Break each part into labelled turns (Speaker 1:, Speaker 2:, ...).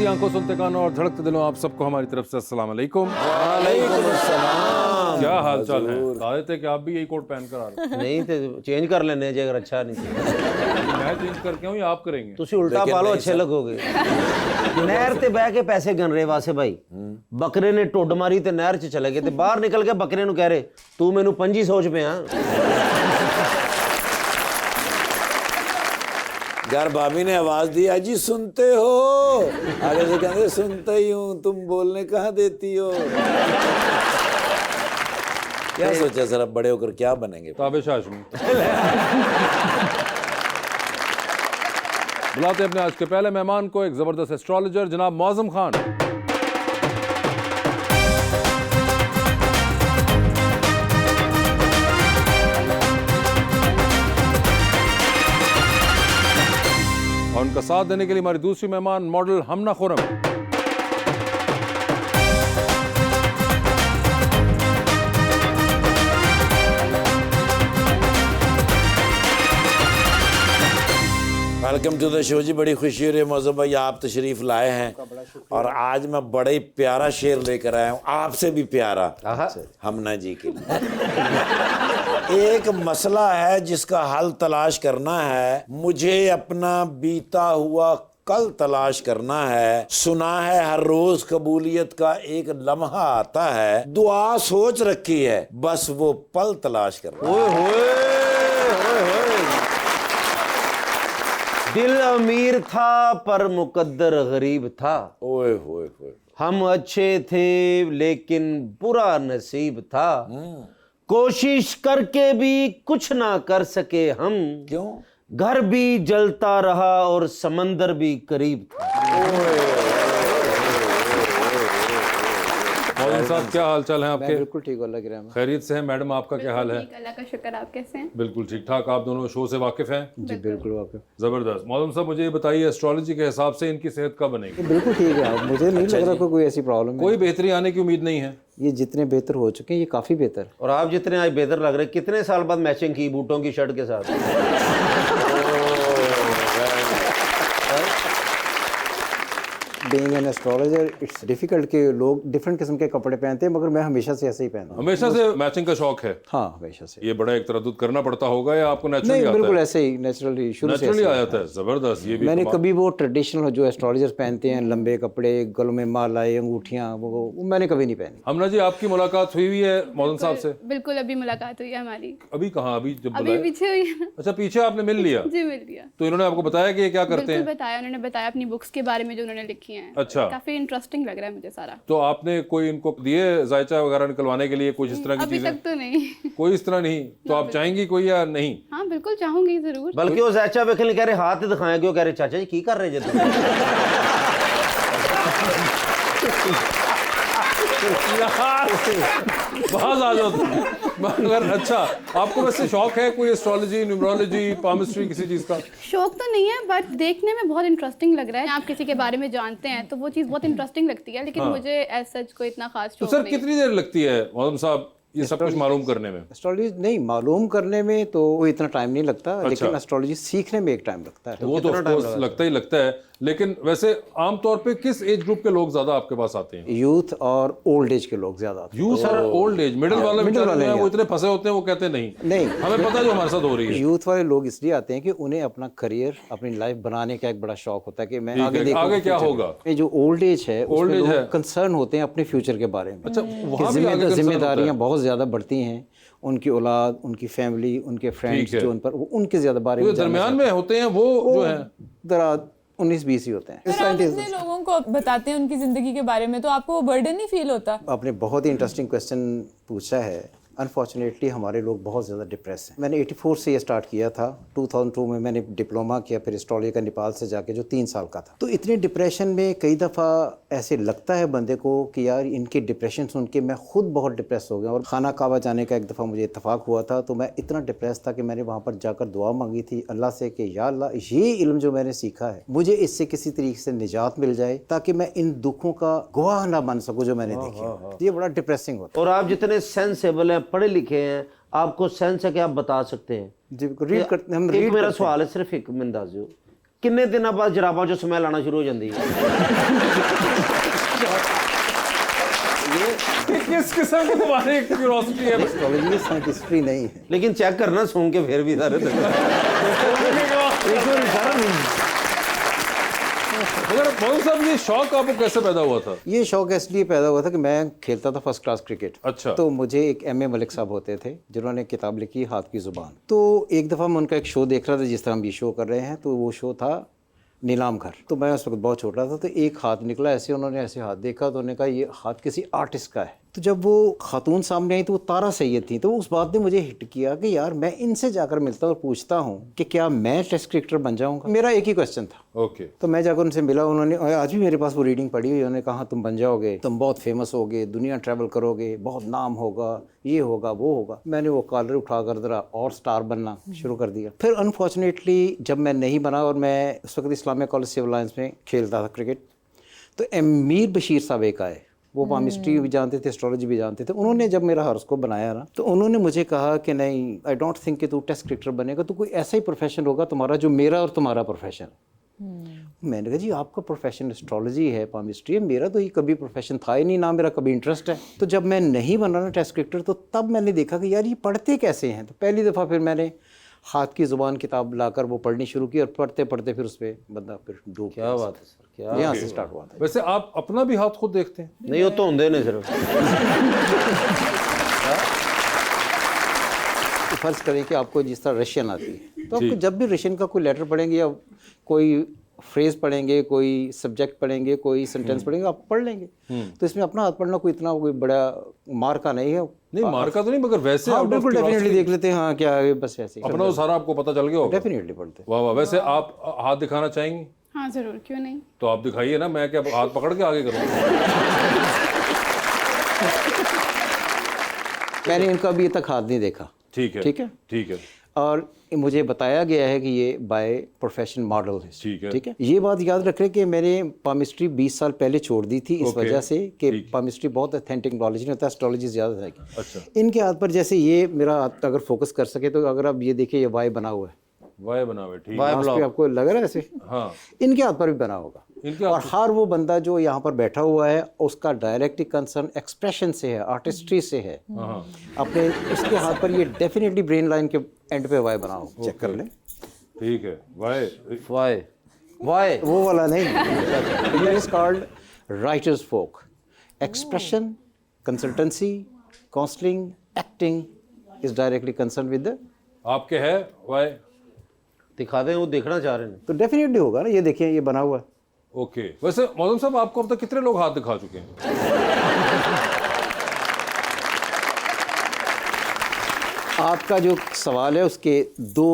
Speaker 1: आंखों सुनते कानों और धड़कते दिलों आप सबको हमारी तरफ से अस्सलाम वालेकुम।
Speaker 2: वालेकुम अस्सलाम।
Speaker 1: क्या हाल चाल है? दादे थे कि आप भी यही कोट पहन कर आ रहे हो।
Speaker 2: नहीं तो चेंज कर लेने जे अगर अच्छा नहीं
Speaker 1: मैं चेंज करके हूँ या आप करेंगे?
Speaker 2: ਤੁਸੀਂ ਉਲਟਾ ਪਾ ਲਓ ਅੱਛੇ ਲੱਗੋਗੇ। ਨਹਿਰ ਤੇ ਬਹਿ ਕੇ ਪੈਸੇ ਗਣ ਰਹੇ ਵਾਸੇ ਭਾਈ, ਬੱਕਰੇ ਨੇ ਟੁੱਡ ਮਾਰੀ ਤੇ ਨਹਿਰ 'ਚ ਚਲੇ ਗਏ ਤੇ ਬਾਹਰ ਨਿਕਲ ਕੇ ਬੱਕਰੇ ਨੂੰ ਕਹਿ ਰਹੇ ਤੂੰ ਮੈਨੂੰ 25 ਸੋਚ ਪਿਆ।
Speaker 3: यार भाभी ने आवाज दी अजी सुनते हो, आगे से कहते सुनते ही हूँ, तुम बोलने कहाँ देती हो। क्या सोचा सर अब बड़े होकर क्या बनेंगे?
Speaker 1: ताबिश हाशमी। बुलाते हैं अपने आज के पहले मेहमान को, एक जबरदस्त एस्ट्रोलॉजर जनाब मौज़म खान। और उनका साथ देने के लिए हमारी दूसरी मेहमान model Hamna Khurram.
Speaker 3: Welcome to the show जी, बड़ी खुशी हो रही है मौज़म भाई आप तशरीफ लाए हैं और आज मैं बड़ा ही प्यारा शेर लेकर आया हूँ, आपसे भी प्यारा, हमना जी के लिए। एक मसला है जिसका हल तलाश करना है, मुझे अपना बीता हुआ कल तलाश करना है, सुना है हर रोज कबूलियत का एक लम्हा आता है, दुआ सोच रखी है बस वो पल तलाश करना है।
Speaker 2: दिल अमीर था पर मुकद्दर गरीब था,
Speaker 3: ओए होए होए,
Speaker 2: हम अच्छे थे लेकिन बुरा नसीब था, कोशिश करके भी कुछ ना कर सके हम,
Speaker 3: क्यों?
Speaker 2: घर भी जलता रहा और समंदर भी करीब था।
Speaker 1: मौज़म साहब क्या हाल चाल है आपके?
Speaker 4: बिल्कुल ठीक हो लग रहा है।
Speaker 1: खैरियत से हैं मैडम, आपका क्या हाल है?
Speaker 5: अल्लाह का शुक्र, आप कैसे हैं?
Speaker 1: बिल्कुल ठीक ठाक। आप दोनों शो से वाकिफ हैं?
Speaker 4: जी बिल्कुल वाकिफ।
Speaker 1: जबरदस्त। मौज़म साहब मुझे ये बताइए, एस्ट्रोलॉजी के हिसाब से इनकी सेहत कब बनेगी?
Speaker 4: बिल्कुल ठीक है, मुझे नहीं लग रहा कोई ऐसी प्रॉब्लम है।
Speaker 1: कोई बेहतरी आने की उम्मीद नहीं है?
Speaker 4: ये जितने बेहतर हो चुके हैं ये काफ़ी बेहतर।
Speaker 2: और आप जितने आज बेहतर लग रहे, कितने साल बाद मैचिंग की बूटों की शर्ट के साथ?
Speaker 4: Being an astrologer it's difficult कि लोग डिफरेंट किस्म के कपड़े पहनते हैं, मगर मैं हमेशा से ऐसे ही पहनता हूँ।
Speaker 1: हमेशा से मैचिंग का शौक है?
Speaker 4: हाँ हमेशा से।
Speaker 1: ये बड़ा एक तरद्दुद करना पड़ता होगा या आपको नेचुरली
Speaker 4: नहीं
Speaker 1: आता
Speaker 4: बिल्कुल
Speaker 1: है?
Speaker 4: ऐसे ही नेचुरली शुरू से
Speaker 1: नेचुरली
Speaker 4: ऐसे
Speaker 1: आ
Speaker 4: ही
Speaker 1: जाता है। जबरदस्त। ये भी
Speaker 4: मैंने
Speaker 1: कमाल।
Speaker 4: कभी वो ट्रेडिशनल जो एस्ट्रोलॉजर्स पहनते हैं लंबे कपड़े, गलों में मालाएं, अंगूठियाँ, वो मैंने कभी नहीं पहनी।
Speaker 1: हमना जी आपकी मुलाकात हुई है मौज़म साहब से?
Speaker 5: बिल्कुल, अभी मुलाकात हुई है हमारी।
Speaker 1: अभी कहाँ? अभी जब
Speaker 5: अभी
Speaker 1: बुलाया?
Speaker 5: पीछे हुई है ना।
Speaker 1: अच्छा पीछे आपने मिल लिया?
Speaker 5: जी मिल लिया।
Speaker 1: तो इन्होंने आपको बताया कि ये क्या करते
Speaker 5: बिल्कुल
Speaker 1: हैं?
Speaker 5: बताया, उन्होंने बताया अपनी बुक्स के बारे में जो उन्होंने लिखी हैं।
Speaker 1: अच्छा।
Speaker 5: काफी इंटरेस्टिंग लग रहा है मुझे सारा।
Speaker 1: तो आपने कोई इनको दिए जायचा वगैरह निकलवाने के लिए कुछ इस तरह की
Speaker 5: अभी
Speaker 1: चीजें?
Speaker 5: तक तो नहीं।
Speaker 1: कोई इस तरह नहीं। तो आप चाहेंगी कोई या नहीं?
Speaker 5: हाँ बिल्कुल चाहूंगी जरूर।
Speaker 2: बल्कि वो जैचा वेखने कह रहे हाथ ही दिखाए, क्यों कह रहे चाचा जी की कर रहे जे?
Speaker 1: बहुत आ मगर अच्छा, आपको वैसे शौक है कोई एस्ट्रोलॉजी, न्यूमरोलॉजी, पामिस्ट्री, किसी चीज का?
Speaker 5: शौक तो नहीं है, बट देखने में बहुत इंटरेस्टिंग लग रहा है। आप किसी के बारे में जानते हैं तो वो चीज़ बहुत इंटरेस्टिंग लगती है, लेकिन मुझे एज सच कोई इतना खास
Speaker 1: तो
Speaker 5: शौक
Speaker 1: सर
Speaker 5: नहीं है।
Speaker 1: कितनी देर लगती है मौज़म साहब ये सब कुछ मालूम करने में?
Speaker 4: एस्ट्रोलॉजी नहीं मालूम करने में तो वो इतना टाइम नहीं लगता, लेकिन एस्ट्रोलॉजी सीखने में एक टाइम लगता है।
Speaker 1: वो तो ऑफ कोर्स लगता ही लगता है, लेकिन वैसे आमतौर पे किस एज ग्रुप के लोग ज्यादा आपके पास आते हैं?
Speaker 4: यूथ और ओल्ड एज के लोग ज्यादा आते हैं।
Speaker 1: यूथ और ओल्ड एज, मिडिल वाले
Speaker 4: मिडिल
Speaker 1: बेचारे
Speaker 4: वाले
Speaker 1: हैं, वो
Speaker 4: नहीं
Speaker 1: इतने फंसे होते हैं, वो कहते नहीं
Speaker 4: नहीं
Speaker 1: हमें पता है जो हमारे साथ हो रही है।
Speaker 4: यूथ वाले लोग इसलिए आते हैं कि उन्हें अपना करियर, अपनी लाइफ बनाने का एक बड़ा शौक होता है कि मैं आगे देखूं
Speaker 1: आगे क्या
Speaker 4: future।
Speaker 1: होगा।
Speaker 4: ये जो ओल्ड एज है
Speaker 1: Old age है।
Speaker 4: कंसर्न होते हैं अपने फ्यूचर के बारे में।
Speaker 1: अच्छा, वहाँ
Speaker 4: कि
Speaker 1: भी आगे concern होता है।
Speaker 4: जिम्मेदारियां बहुत ज्यादा बढ़ती हैं, उनकी औलाद, उनकी फैमिली, उनके फ्रेंड्स
Speaker 1: है।
Speaker 4: जो उन पर उनके ज्यादा बारे
Speaker 1: तो
Speaker 4: में
Speaker 1: दरमियान में होते हैं वो जो है
Speaker 4: जरा 19-20 ही होते हैं।
Speaker 6: अगर आप इतने लोगों को बताते हैं उनकी जिंदगी के बारे में तो आपको वो बर्डन नहीं फील होता?
Speaker 4: आपने बहुत ही इंटरेस्टिंग क्वेश्चन पूछा है। अनफॉर्चुनेटली हमारे लोग बहुत ज़्यादा डिप्रेस हैं। मैंने 84 से ये स्टार्ट किया था, 2002 में मैंने डिप्लोमा किया, फिर एस्ट्रोलॉजी का नेपाल से जाके जो 3 साल का था। तो इतने डिप्रेशन में कई दफ़ा ऐसे लगता है बंदे को कि यार इनके डिप्रेशन सुन के मैं खुद बहुत डिप्रेस हो गया। और खाना काबा जाने का एक दफ़ा मुझे इत्तेफाक हुआ था, तो मैं इतना डिप्रेस था कि मैंने वहाँ पर जाकर दुआ मांगी थी अल्लाह से कि या अल्लाह ये इल्म जो मैंने सीखा है मुझे इससे किसी तरीके से निजात मिल जाए, ताकि मैं इन दुखों का गवाह ना बन सकूँ जो मैंने देखे। ये बड़ा डिप्रेसिंग होता है।
Speaker 2: और आप जितने सेंसेबल हैं, पढ़े लिखे हैं, आपको सेंस है कि आप बता सकते हैं।
Speaker 4: जी रीड करते हम
Speaker 2: एक
Speaker 4: रीड
Speaker 2: मेरा
Speaker 4: करते
Speaker 2: सवाल है, सिर्फ एक अंदाज़ हो ਕਿੰਨੇ ਦਿਨਾਂ ਬਾਅਦ ਜਰਾਬਾਂ 'ਚੋਂ ਸਮੈਲ ਆਉਣਾ ਸ਼ੁਰੂ ਹੋ ਜਾਂਦੀ ਹੈ?
Speaker 1: ये किस किस्म की तुम्हारी क्यूरोसिटी है?
Speaker 4: एस्ट्रोलॉजी में साइंटिस्ट्री नहीं है।
Speaker 2: लेकिन चेक करना सूंघ के फिर भी सारे एक बार इशारा नहीं।
Speaker 1: मगर मोहन साहब ये शौक आपको कैसे पैदा हुआ था?
Speaker 4: ये शौक इसलिए पैदा हुआ था कि मैं खेलता था फर्स्ट क्लास क्रिकेट।
Speaker 1: अच्छा।
Speaker 4: तो मुझे एक M.A. मलिक साहब होते थे जिन्होंने किताब लिखी हाथ की ज़ुबान। तो एक दफ़ा मैं उनका एक शो देख रहा था जिस तरह हम ये शो कर रहे हैं, तो वो शो था नीलाम घर। तो मैं उस वक्त बहुत छोटा था, तो एक हाथ निकला ऐसे, उन्होंने ऐसे हाथ देखा तो उन्होंने कहा ये हाथ किसी आर्टिस्ट का है। तो जब वो खातून सामने आई तो वो तारा सैयद थी, तो उस बात ने मुझे हिट किया कि यार मैं इनसे जाकर मिलता और पूछता हूँ कि क्या मैं टेस्ट क्रिकेटर बन जाऊँगा। मेरा एक ही क्वेश्चन था।
Speaker 1: ओके।
Speaker 4: तो मैं जाकर उनसे मिला, उन्होंने आज भी मेरे पास वो रीडिंग पढ़ी हुई, उन्होंने कहा तुम बन जाओगे, तुम बहुत फेमस होगे, दुनिया ट्रैवल करोगे, बहुत नाम होगा, ये होगा वो होगा। मैंने वो कॉलर उठाकर ज़रा और स्टार बनना शुरू कर दिया। फिर अनफॉर्चुनेटली जब मैं नहीं बना, और मैं उस वक्त इस्लामिया कॉलेज सिविल लाइन्स में खेलता था क्रिकेट, तो अमीर बशीर साहब एक आए, वो पामिस्ट्री भी जानते थे, एस्ट्रोलॉजी भी जानते थे। उन्होंने जब मेरा हॉरोस्कोप बनाया ना, तो उन्होंने मुझे कहा कि नहीं, आई डोंट थिंक कि तू टेस्ट क्रिकेटर बनेगा, तो कोई ऐसा ही प्रोफेशन होगा तुम्हारा जो मेरा और तुम्हारा प्रोफेशन। मैंने कहा जी आपका प्रोफेशन एस्ट्रोलॉजी है, पामिस्ट्री है, मेरा तो ये कभी प्रोफेशन था ही नहीं, ना मेरा कभी इंटरेस्ट है। तो जब मैं नहीं बना ना टेस्ट क्रिकेटर, तो तब मैंने देखा कि यार ये पढ़ते कैसे हैं। तो पहली दफ़ा फिर मैंने हाथ की ज़ुबान किताब लाकर वो पढ़नी शुरू की, और पढ़ते पढ़ते फिर उस पर बंदा फिर डूब।
Speaker 2: क्या बात है सर, क्या
Speaker 4: यहाँ से स्टार्ट हुआ था।
Speaker 1: वैसे आप अपना भी हाथ खुद देखते हैं?
Speaker 2: नहीं, वो तो होंगे नहीं सिर्फ।
Speaker 4: फ़र्ज़ करें कि आपको जिस तरह रशियन आती है, तो आपको जब भी रशियन का कोई लेटर पढ़ेंगे या कोई फ्रेज़ पढ़ेंगे, कोई सब्जेक्ट पढ़ेंगे, कोई सेंटेंस पढ़ेंगे, आप पढ़ लेंगे। तो इसमें अपना हाथ पढ़ना कोई इतना कोई बड़ा मार का नहीं है।
Speaker 1: नहीं, मार का तो नहीं, मगर वैसे
Speaker 4: हाँ,
Speaker 1: out of
Speaker 4: बिल्कुल डेफिनेटली
Speaker 1: curiosity
Speaker 4: देख लेते हैं। हाँ, क्या है, बस ऐसे ही
Speaker 1: अपना तो सारा आपको पता चल गया होगा।
Speaker 4: डेफिनेटली पढ़ते हैं।
Speaker 1: वाह वाह। वैसे आप हाथ दिखाना चाहेंगी?
Speaker 5: हाँ ज़रूर, क्यों नहीं।
Speaker 1: तो आप दिखाइए ना, मैं क्या हाथ पकड़ के आगे करूँ?
Speaker 4: मैंने इनका अभी तक हाथ नहीं देखा।
Speaker 1: ठीक है,
Speaker 4: ठीक है,
Speaker 1: ठीक है।
Speaker 4: और मुझे बताया गया है कि ये बाय प्रोफेशन मॉडल है।
Speaker 1: ठीक है।
Speaker 4: ठीक है। ये बात याद रखें कि मैंने पामिस्ट्री 20 साल पहले छोड़ दी थी इस वजह से कि पामिस्ट्री बहुत ऑथेंटिक नॉलेज नहीं होता, एस्ट्रोलॉजी ज़्यादा है।
Speaker 1: अच्छा।
Speaker 4: इनके हाथ पर जैसे ये मेरा हाथ अगर फोकस कर सके, तो अगर आप ये देखिए, ये वाई बना हुआ है,
Speaker 1: वाय बना हुआ है, ठीक है।
Speaker 4: लास्ट पे आपको लग रहा है ऐसे।
Speaker 1: हाँ,
Speaker 4: इनके हाथ पर भी बना होगा।
Speaker 1: इनके
Speaker 4: और हर वो बंदा जो यहाँ पर बैठा हुआ है, उसका डायरेक्ट कंसर्न एक्सप्रेशन से है, आर्टिस्ट्री से है। अपने उसके हाथ पर ये डेफिनेटली ब्रेन लाइन के एंड पे वाई बना हो, चेक कर लें।
Speaker 1: ठीक है। वाय
Speaker 2: वाई वाई
Speaker 4: वो वाला नहीं, it is called writers folk. Expression, consultancy, counselling, acting is directly concern with.
Speaker 1: आपके है वाय?
Speaker 2: दिखा दें, वो देखना चाह रहे हैं।
Speaker 4: तो डेफिनेटली होगा ना, ये देखिए ये बना हुआ है।
Speaker 1: ओके। वैसे मौसम साहब, आपको अब तक कितने लोग हाथ दिखा चुके हैं?
Speaker 4: आपका जो सवाल है उसके दो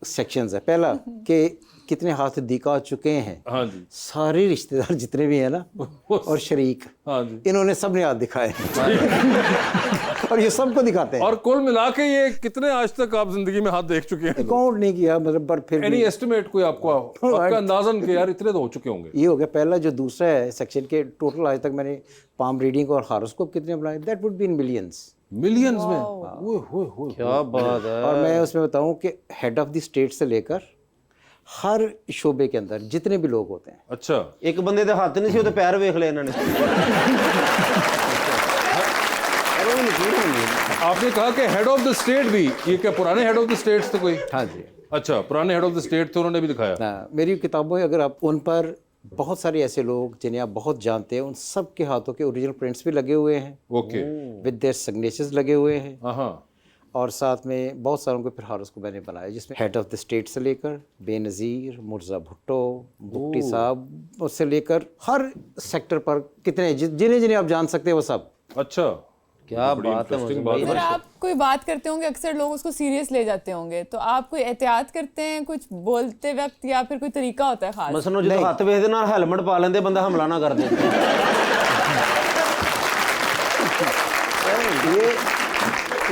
Speaker 4: सेक्शंस है। पहला कि कितने हाथ दिखा चुके हैं।
Speaker 1: हाँ जी।
Speaker 4: सारे रिश्तेदार जितने भी हैं ना और शरीक,
Speaker 1: हाँ जी।
Speaker 4: इन्होंने सब ने हाथ दिखाए और ये सबको दिखाते हैं।
Speaker 1: और कुल मिला के ये कितने आज तक आप जिंदगी में हाथ देख चुके हैं?
Speaker 4: काउंट नहीं किया, मतलब पर फिर
Speaker 1: एनी
Speaker 4: भी
Speaker 1: एस्टिमेट कोई आपका अंदाजन के यार इतने तो हो चुके होंगे?
Speaker 4: ये हो गया पहला। जो दूसरा है सेक्शन के, टोटल आज तक मैंने पाम रीडिंग और हॉरोस्कोप कितने बनाए, that would be in millions.
Speaker 1: Millions में? ओए होए होए।
Speaker 2: क्या बात है।
Speaker 4: और मैं उसमें बताऊं कि हेड ऑफ द स्टेट से लेकर हर शोबे के अंदर जितने भी लोग होते हैं।
Speaker 1: अच्छा।
Speaker 2: एक बंदे दे हाथ नहीं सी, वो पैर वेख ले इन्होंने।
Speaker 1: आपने कहा कि हेड ऑफ द स्टेट भी, ये क्या पुराने हेड ऑफ द स्टेट्स थे कोई?
Speaker 4: हाँ जी।
Speaker 1: अच्छा, पुराने हेड ऑफ द स्टेट थे, उन्होंने भी दिखाया?
Speaker 4: हाँ, मेरी किताबों में अगर आप उन पर बहुत सारे ऐसे लोग जिन्हें आप बहुत जानते हैं, उन सब के हाथों के ओरिजिनल प्रिंट्स भी लगे हुए हैं,
Speaker 1: ओके।
Speaker 4: विद देयर सिग्नेचर्स लगे हुए हैं।
Speaker 1: हाँ।
Speaker 4: और साथ में बहुत सारों के फिर हॉरोस्कोप मैंने बनाया, जिसमें हेड ऑफ द स्टेट से लेकर बेनज़ीर, मुर्जा भुट्टो, बुट्टी साहब, उससे लेकर हर सेक्टर पर कितने जिन्हें जिन्हें आप जान सकते हैं वो सब।
Speaker 1: अच्छा,
Speaker 2: क्या
Speaker 1: बड़ी
Speaker 2: बात है।
Speaker 1: interesting
Speaker 2: भाई
Speaker 6: अगर आप कोई बात करते होंगे, अक्सर लोग उसको सीरियस ले जाते होंगे, तो आप कोई एहतियात करते हैं कुछ बोलते वक्त, या फिर कोई तरीका होता है खास?
Speaker 2: मसलन जो हाथ वेख दे ना हेलमेट पा लेंदे, बंदा हमला ना कर दे।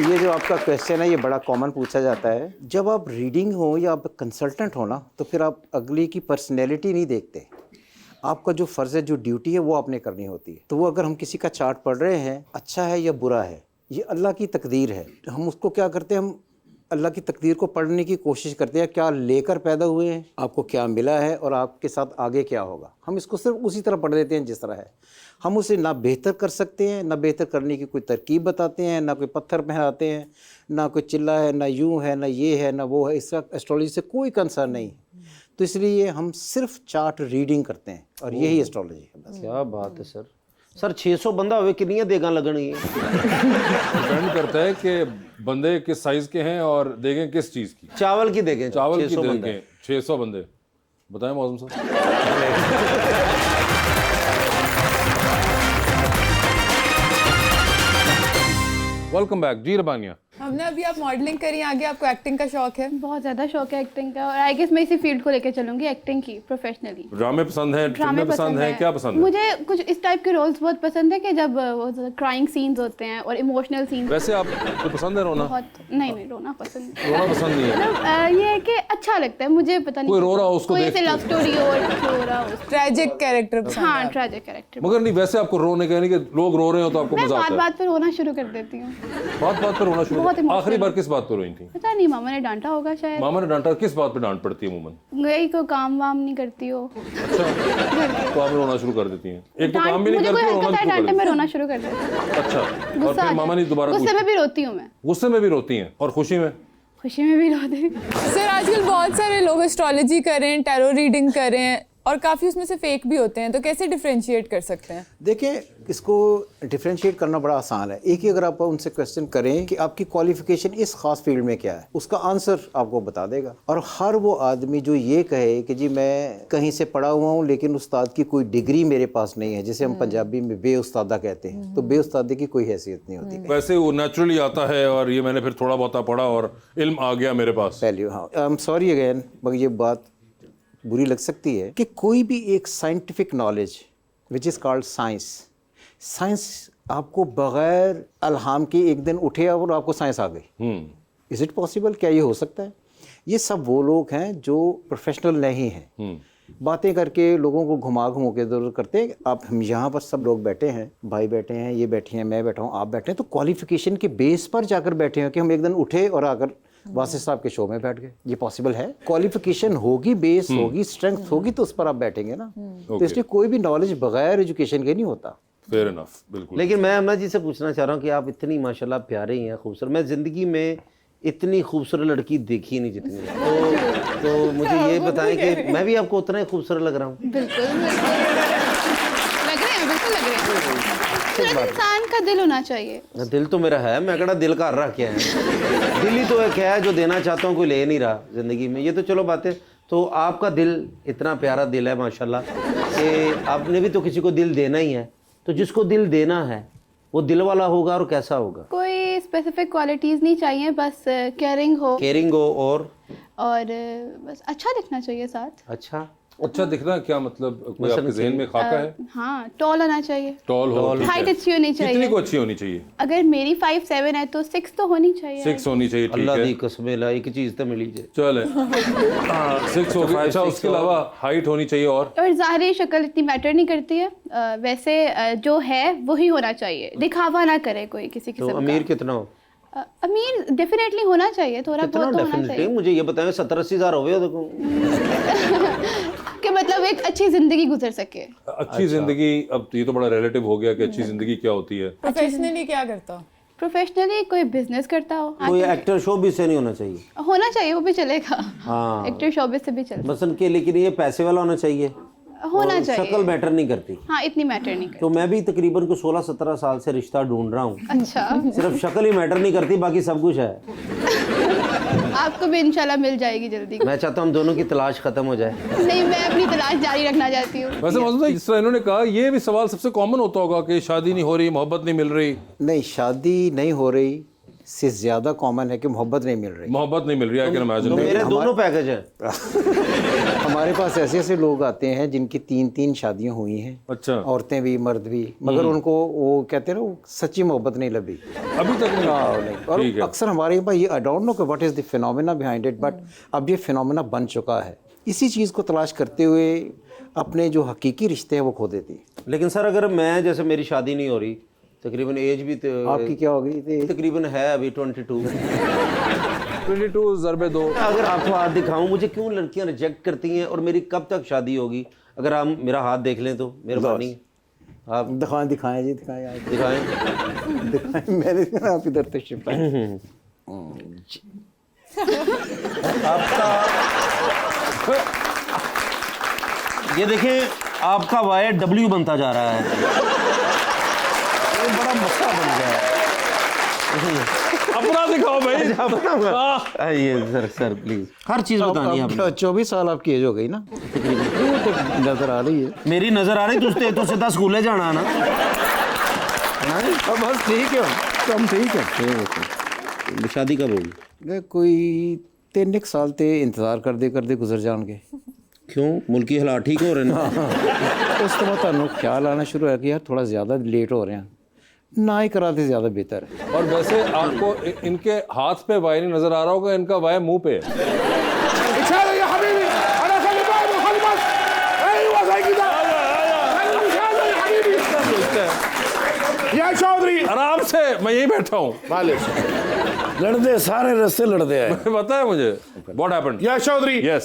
Speaker 4: ये जो आपका क्वेश्चन है, ये बड़ा कॉमन पूछा जाता है। जब आप रीडिंग हो या आप कंसल्टेंट हो ना, तो फिर आप अगले की पर्सनैलिटी नहीं देखते। आपका जो फ़र्ज़ है, जो ड्यूटी है, वो आपने करनी होती है। तो वो अगर हम किसी का चार्ट पढ़ रहे हैं, अच्छा है या बुरा है, ये अल्लाह की तकदीर है। हम उसको क्या करते हैं, हम अल्लाह की तकदीर को पढ़ने की कोशिश करते हैं, क्या लेकर पैदा हुए हैं, आपको क्या मिला है और आपके साथ आगे क्या होगा। हम इसको सिर्फ उसी तरह पढ़ लेते हैं जिस तरह है। हम उसे ना बेहतर कर सकते हैं, ना बेहतर करने की कोई तरकीब बताते हैं, ना कोई पत्थर पहनाते हैं, ना कोई चिल्ला है, ना यूँ है, ना ये है, ना वो है। इसका एस्ट्रोलॉजी से कोई कंसर्न नहीं है। तो इसलिए हम सिर्फ चार्ट रीडिंग करते हैं और यही एस्ट्रोलॉजी है बस।
Speaker 2: क्या बात है सर। सर 600 बंदा हुए कितनी देगा लगनी है?
Speaker 1: डिपेंड करता है कि बंदे किस साइज के हैं और देखें किस चीज की।
Speaker 2: चावल की देखें,
Speaker 1: चावल की
Speaker 2: 600 बंदा।
Speaker 1: देखें 600 बंदे। बताएं मौसम साहब। वेलकम बैक जी रबानिया।
Speaker 6: हमने अभी आप मॉडलिंग करी, आगे आपको एक्टिंग का शौक है?
Speaker 5: बहुत ज़्यादा शौक है एक्टिंग का, और आई गेस मैं इसी फील्ड को लेकर चलूंगी, एक्टिंग की, प्रोफेशनली।
Speaker 1: ड्रामे पसंद है,
Speaker 5: ड्रामे
Speaker 1: फिल्में पसंद है, क्या पसंद है?
Speaker 5: मुझे कुछ इस टाइप के रोल्स बहुत पसंद है कि जब क्राइंग सीन्स होते हैं और इमोशनल सीन्स।
Speaker 1: वैसे आपको पसंद है रोना?
Speaker 5: बहुत नहीं, रोना पसंद नहीं।
Speaker 1: रोना पसंद नहीं है?
Speaker 5: मतलब ये है कि अच्छा लगता है मुझे, पता नहीं
Speaker 1: कोई रो रहा हो उसको
Speaker 5: कोई
Speaker 1: देख
Speaker 5: ऐसे
Speaker 1: के।
Speaker 5: लव स्टोरी हो रहा हो।
Speaker 6: ट्रेजिक कैरेक्टर पसंद है
Speaker 5: हाँ,
Speaker 6: आपको?
Speaker 5: Tragic character.
Speaker 1: मगर नहीं, वैसे आपको रोने का नहीं कि लोग रो रहे हो तो आपको
Speaker 5: मैं
Speaker 1: मजा
Speaker 5: बात
Speaker 1: आता है?
Speaker 5: बात पर रोना शुरू कर देती हूँ।
Speaker 1: बात बात पर रोना शुरू
Speaker 5: बहुत emotional
Speaker 1: आखिरी बार किस बात पर रोई थी?
Speaker 5: पता नहीं, मामा ने डांटा होगा शायद।
Speaker 1: मामा ने डांटा? किस बात पे डांट पड़ती है अमूमन?
Speaker 5: गई को काम वाम नहीं करती हो।
Speaker 1: अच्छा, तो आप रोना शुरू कर देती हैं? एक तो
Speaker 5: डांट-
Speaker 1: काम भी नहीं
Speaker 5: मुझे कोई
Speaker 1: करती, रोना
Speaker 5: हल्का सा
Speaker 1: भी शुरू
Speaker 5: डांटे,
Speaker 1: कर
Speaker 5: मैं
Speaker 1: देती
Speaker 5: रोना शुरू कर देती हूँ।
Speaker 1: हैं। अच्छा, और
Speaker 5: गुस्सा
Speaker 1: फिर
Speaker 5: आ
Speaker 1: मामा ने
Speaker 5: जाता है।
Speaker 1: दोबारा
Speaker 5: गुस्से
Speaker 1: पूछा?
Speaker 5: में भी रोती हूँ मैं,
Speaker 1: गुस्से में भी रोती हैं और खुशी में?
Speaker 5: खुशी में भी रोती हूँ।
Speaker 6: सर आजकल बहुत सारे लोग एस्ट्रोलॉजी करें, टैरो रीडिंग करें, और काफ़ी उसमें से फेक भी होते हैं, तो कैसे डिफरेंशिएट कर सकते हैं?
Speaker 4: देखिए, इसको डिफरेंशिएट करना बड़ा आसान है। एक ही अगर आप उनसे क्वेश्चन करें कि आपकी क्वालिफिकेशन इस खास फील्ड में क्या है, उसका आंसर आपको बता देगा। और हर वो आदमी जो ये कहे कि जी मैं कहीं से पढ़ा हुआ हूँ लेकिन उस्ताद की कोई डिग्री मेरे पास नहीं है, जिसे हम पंजाबी में बेउस्तादा कहते हैं, तो बेउस्तादी की कोई हैसियत नहीं होती।
Speaker 1: वैसे वो नेचुरली आता है और ये मैंने फिर थोड़ा बहुत पढ़ा और इल्म आ गया मेरे पास।
Speaker 4: पहले हाँ, आई एम सॉरी अगेन, मगर ये बात बुरी लग सकती है कि कोई भी एक scientific knowledge which is called science आपको बगैर अल्हाम के एक दिन उठे और आपको साइंस आ गई। Is it possible? क्या ये हो सकता है? ये सब वो लोग हैं जो प्रोफेशनल नहीं हैं, बातें करके लोगों को घुमा के इधर करते हैं। आप हम यहाँ पर सब लोग बैठे हैं, भाई बैठे हैं, ये बैठे हैं, मैं बैठा हूँ, आप बैठे हैं, तो क्वालिफिकेशन के बेस पर जाकर बैठे हैं कि हम एक दिन उठे और आकर वासिफ साहब के शो में बैठ गए। ये पॉसिबल है? क्वालिफिकेशन होगी, बेस होगी, स्ट्रेंथ होगी, तो उस पर आप बैठेंगे ना। तो इसलिए कोई भी नॉलेज बगैर एजुकेशन के नहीं होता।
Speaker 1: फेयर इनफ, बिल्कुल।
Speaker 2: लेकिन मैं अम्मा जी से पूछना चाह रहा हूँ कि आप इतनी माशाल्लाह प्यारे हैं, खूबसूरत। मैं ज़िंदगी में इतनी खूबसूरत लड़की देखी ही नहीं जितनी। तो मुझे ये बताएं कि मैं भी आपको उतना ही खूबसूरत लग रहा हूँ?
Speaker 5: बिल्कुल लग रहे हैं, बिल्कुल लग रहे हैं। सिर्फ इंसान का दिल होना चाहिए।
Speaker 2: दिल तो मेरा है, मैं कड़ा दिल का रहा क्या है। दिल ही तो एक है जो देना चाहता हूँ, कोई ले नहीं रहा ज़िंदगी में। ये तो चलो बातें। तो आपका दिल इतना प्यारा दिल है माशाल्लाह कि आपने भी तो किसी को दिल देना ही है। तो जिसको दिल देना है वो दिल वाला होगा और कैसा होगा?
Speaker 5: कोई स्पेसिफिक क्वालिटीज़ नहीं चाहिए, बस केयरिंग हो
Speaker 2: और
Speaker 5: बस अच्छा दिखना चाहिए साथ।
Speaker 1: अच्छा दिखना क्या मतलब? कोई आपके ज़हन में खाका है?
Speaker 5: हाँ, टॉल होना चाहिए,
Speaker 1: टॉल हो,
Speaker 5: हाइट अच्छी होनी
Speaker 1: कितनी
Speaker 5: चाहिए।
Speaker 1: को अच्छी होनी चाहिए?
Speaker 5: अगर मेरी 5'7" है तो 6 तो होनी चाहिए।
Speaker 1: 6 होनी चाहिए, ठीक
Speaker 2: अल्लाह
Speaker 1: है।
Speaker 2: दी कसम ला एक चीज़ तो मिली जे।
Speaker 1: चले 6 हो गई। अच्छा, उसके अलावा हाइट होनी चाहिए और
Speaker 5: ज़ाहिरी शक्ल इतनी मैटर नहीं करती है। वैसे जो है वही होना चाहिए, दिखावा ना करे कोई किसी
Speaker 2: तो
Speaker 5: किस्म
Speaker 2: अमीर
Speaker 5: का।
Speaker 2: कितना हो?
Speaker 5: अमीर डेफिनेटली होना चाहिए, थोड़ा
Speaker 2: कितना
Speaker 5: बहुत तो होना
Speaker 2: डेफिनेटली?
Speaker 5: चाहिए
Speaker 2: मुझे ये बताएं 70-80 हज़ार हो गए देखो।
Speaker 5: कि मतलब एक अच्छी जिंदगी गुजर सके।
Speaker 1: अच्छी जिंदगी, अब ये तो बड़ा रिलेटिव हो गया कि अच्छी जिंदगी क्या होती है।
Speaker 6: प्रोफेशनली क्या करता हो?
Speaker 5: प्रोफेशनली कोई बिजनेस करता हो,
Speaker 2: कोई एक्टर शोबिस से नहीं होना चाहिए?
Speaker 5: होना चाहिए, वो भी चलेगा।
Speaker 2: हाँ।
Speaker 5: एक्टर शोबिस से भी चलता
Speaker 2: मसलन के, लेकिन ये पैसे वाला होना चाहिए,
Speaker 5: होना
Speaker 2: और
Speaker 5: चाहिए।
Speaker 2: शक्ल मैटर नहीं करती।
Speaker 5: हाँ, इतनी मैटर नहीं करती।
Speaker 2: तो मैं भी तकरीबन को 16-17 साल से रिश्ता ढूंढ रहा हूँ।
Speaker 5: अच्छा,
Speaker 2: सिर्फ शक्ल ही मैटर नहीं करती, बाकी सब कुछ है।
Speaker 5: आपको भी इंशाल्लाह मिल जाएगी जल्दी।
Speaker 2: मैं चाहता हूँ हम दोनों की तलाश खत्म हो जाए।
Speaker 5: नहीं, मैं अपनी तलाश जारी रखना चाहती हूँ।
Speaker 1: वैसे मौजूद है, जिस तरह इन्होंने कहा, ये भी सवाल सबसे कॉमन होता होगा कि शादी नहीं हो रही, मोहब्बत नहीं मिल रही।
Speaker 4: नहीं, शादी नहीं हो रही से ज़्यादा कॉमन है कि मोहब्बत नहीं मिल रही।
Speaker 1: मोहब्बत नहीं मिल रही, आई कैन
Speaker 2: तो
Speaker 1: इमेजिन।
Speaker 2: मेरे दोनों पैकेज हैं।
Speaker 4: हमारे पास ऐसे ऐसे लोग आते हैं जिनकी 3-3 शादियां हुई हैं,
Speaker 1: अच्छा,
Speaker 4: औरतें भी मर्द भी, मगर उनको वो कहते हैं ना, वो सच्ची मोहब्बत नहीं लगी
Speaker 1: अभी तक नहीं।
Speaker 4: नहीं। और
Speaker 1: ठीक है।
Speaker 4: अक्सर हमारे पास ये, I don't know what is the phenomena behind it, but अब ये फिनोमेना बन चुका है। इसी चीज़ को तलाश करते हुए अपने जो हकीकी रिश्ते हैं वो खो देती है।
Speaker 2: लेकिन सर अगर मैं, जैसे मेरी शादी नहीं हो रही, तकरीबन एज भी
Speaker 4: आपकी क्या हो गई थी?
Speaker 2: तकरीबन है अभी 22।
Speaker 1: 22 ज़रबे 2।
Speaker 2: अगर आपको हाथ दिखाऊं, मुझे क्यों लड़कियां रिजेक्ट करती हैं और मेरी कब तक शादी होगी? अगर आप मेरा हाथ देख लें तो मेहरबानी। आप
Speaker 4: दिखाएं जी, दिखाएं आप।
Speaker 2: दिखाएं।
Speaker 4: दिखाएं, मैंने कहा आप इधर तशरीफ लाएं।
Speaker 2: आपका ये देखें, आपका वाई डब्ल्यू बनता जा रहा है, ये बड़ा मसला बन गया है।
Speaker 1: अपना दिखाओ भाई।
Speaker 2: ये सर प्लीज, हर चीज बतानी है आपने।
Speaker 4: 24 साल आपकी एज हो गई ना, वो तो नजर आ रही है।
Speaker 2: मेरी नजर आ रही, तुझे तो सीधा स्कूले जाना ना।
Speaker 4: अब बस ठीक है, तो हम ठीक है।
Speaker 2: शादी कब होगी?
Speaker 4: मैं कोई 3 साल ते इंतजार करते गुजर जाएंगे।
Speaker 2: क्यों, मुल्की हालात ठीक हो रहे हैं?
Speaker 4: उस तो बाद तुहानू ख्याल आना शुरू है कि यार थोड़ा ज़्यादा लेट हो रहे हैं, ना ही कराते ज़्यादा बेहतर है।
Speaker 1: और वैसे आपको इनके हाथ पे वाई नहीं नजर आ रहा होगा, इनका वाई मुंह पे है।
Speaker 7: या चौधरी
Speaker 1: आराम से, मैं यही बैठा हूँ।
Speaker 3: लड़ते सारे रस्ते लड़ते हैं।
Speaker 1: पता है मुझे व्हाट हैपेंड।
Speaker 7: या चौधरी
Speaker 1: Yes.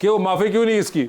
Speaker 1: क्यों माफी क्यों नहीं इसकी?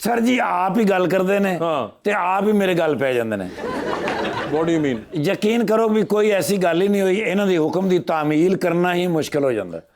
Speaker 3: सर जी आप ही गल करते ने
Speaker 1: हाँ।
Speaker 3: ते आप ही मेरे गल पै जांदे ने।
Speaker 1: What do you mean?
Speaker 3: यकीन करो भी कोई ऐसी गल ही नहीं हुई, इन्हां दी हुक्म दी तामील करना ही मुश्किल हो जांदा।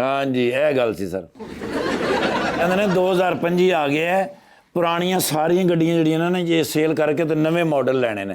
Speaker 3: हाँ जी, ਇਹ ਗੱਲ ਸੀ ਸਰ। ਕਹਿੰਦੇ ਨੇ 2025 ਆ ਗਿਆ ਹੈ, ਪੁਰਾਣੀਆਂ ਸਾਰੀਆਂ ਗੱਡੀਆਂ ਜਿਹੜੀਆਂ ਇਹਨਾਂ ਨੇ ਜੇ ਸੇਲ ਕਰਕੇ ਤੇ ਨਵੇਂ ਮਾਡਲ ਲੈਣੇ ਨੇ।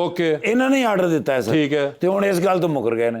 Speaker 1: ओके
Speaker 3: ਇਹਨਾਂ ਨੇ ਆਰਡਰ ਦਿੱਤਾ ਹੈ ਸਰ।
Speaker 1: ठीक है।
Speaker 3: ਤੇ ਹੁਣ ਇਸ ਗੱਲ ਤੋਂ ਮੁਕਰ ਗਏ ਨੇ।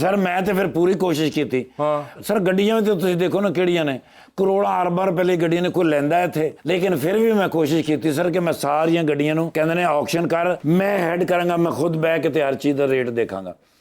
Speaker 3: ਸਰ ਮੈਂ ਤੇ ਫਿਰ ਪੂਰੀ ਕੋਸ਼ਿਸ਼ ਕੀਤੀ। ਸਰ ਗੱਡੀਆਂ ਵੀ ਤੇ ਤੁਸੀਂ ਦੇਖੋ ਨਾ ਕਿਹੜੀਆਂ ਨੇ, ਕਰੋੜਾਂ ਅਰਬਾਂ ਰੁਪਏ ਲਈ ਗੱਡੀਆਂ ਨੇ, ਕੋਈ ਲੈਂਦਾ ਇੱਥੇ। ਲੇਕਿਨ ਫਿਰ ਵੀ ਮੈਂ ਕੋਸ਼ਿਸ਼ ਕੀਤੀ ਸਰ ਕਿ ਮੈਂ ਸਾਰੀਆਂ ਗੱਡੀਆਂ ਨੂੰ ਕਹਿੰਦੇ ਨੇ ਆਕਸ਼ਨ ਕਰ, ਮੈਂ ਹੈਡ ਕਰਾਂਗਾ, ਮੈਂ ਖੁਦ ਬਹਿ ਕੇ ਤੇ ਹਰ ਚੀਜ਼ ਦਾ ਰੇਟ ਦੇਖਾਂਗਾ।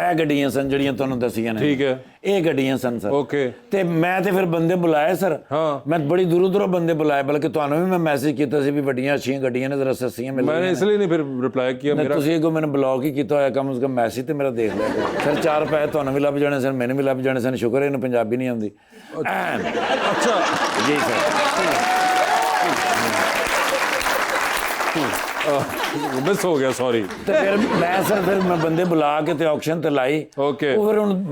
Speaker 3: ਇਹ ਗੱਡੀਆਂ ਸਨ ਜਿਹੜੀਆਂ ਤੁਹਾਨੂੰ ਦੱਸੀਆਂ ਨੇ।
Speaker 1: ठीक है।
Speaker 3: ਇਹ ਗੱਡੀਆਂ ਸਨ ਸਰ।
Speaker 1: ओके
Speaker 3: ਤੇ ਮੈਂ ਤੇ ਫਿਰ ਬੰਦੇ ਬੁਲਾਏ ਸਰ।
Speaker 1: ਹਾਂ।
Speaker 3: ਮੈਂ ਬੜੀ ਦੂਰੋਂ ਦੂਰੋਂ ਬੰਦੇ ਬੁਲਾਏ, ਬਲਕਿ ਤੁਹਾਨੂੰ ਵੀ ਮੈਂ ਮੈਸੇਜ ਕੀਤਾ ਸੀ ਵੀ ਵੱਡੀਆਂ ਅੱਛੀਆਂ ਗੱਡੀਆਂ ਨੇ, ਜ਼ਰਾ ਸਸਤੀਆਂ ਮਿਲ
Speaker 1: मैंने इसलिए नहीं फिर रिप्लाई किया
Speaker 3: ਨਹੀਂ,
Speaker 1: मेरा।
Speaker 3: ਤੁਸੀਂ ਅੱਗੋਂ ਮੈਨੂੰ ਬਲੌਕ ਹੀ ਕੀਤਾ ਹੋਇਆ, ਕਮ ਸੇ ਕਮ ਮੈਸੇਜ ਤੇ ਮੇਰਾ ਦੇਖ ਲਿਆ ਕਰੋ। ਸਰ 4 ਪੈਸੇ ਤੁਹਾਨੂੰ ਵੀ ਲੱਭ ਜਾਣੇ ਸਨ, ਮੈਨੂੰ ਵੀ ਲੱਭ ਜਾਣੇ ਸਨ। ਸ਼ੁਕਰ ਹੈ ਇਹਨੂੰ ਪੰਜਾਬੀ ਨਹੀਂ ਆਉਂਦੀ।
Speaker 1: अच्छा
Speaker 3: ਜੀ ਸਰ।
Speaker 1: मिस हो गया, सॉरी।
Speaker 3: ਤੇ ਫਿਰ ਮੈਂ ਸਰ ਫਿਰ ਮੈਂ ਬੰਦੇ ਬੁਲਾ ਕੇ ਤੇ ਆਕਸ਼ਨ ਤੇ ਲਾਈ।
Speaker 1: ओके
Speaker 3: ਉਹ ਫਿਰ ਹੁਣ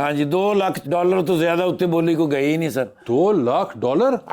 Speaker 3: हाँ जी, $2 लाख तो ज्यादा उत्ते बोली को गई ही नहीं सर।
Speaker 1: $2 लाख?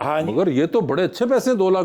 Speaker 3: हाँ जी।
Speaker 1: मगर ये तो बड़े अच्छे पैसे हैं, $2 लाख।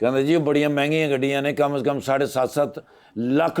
Speaker 3: ਕਹਿੰਦੇ ਜੀ ਬੜੀਆਂ ਮਹਿੰਗੀਆਂ ਗੱਡੀਆਂ ਨੇ, ਕਮ ਸੇ ਕਮ $7.5 ਲੱਖ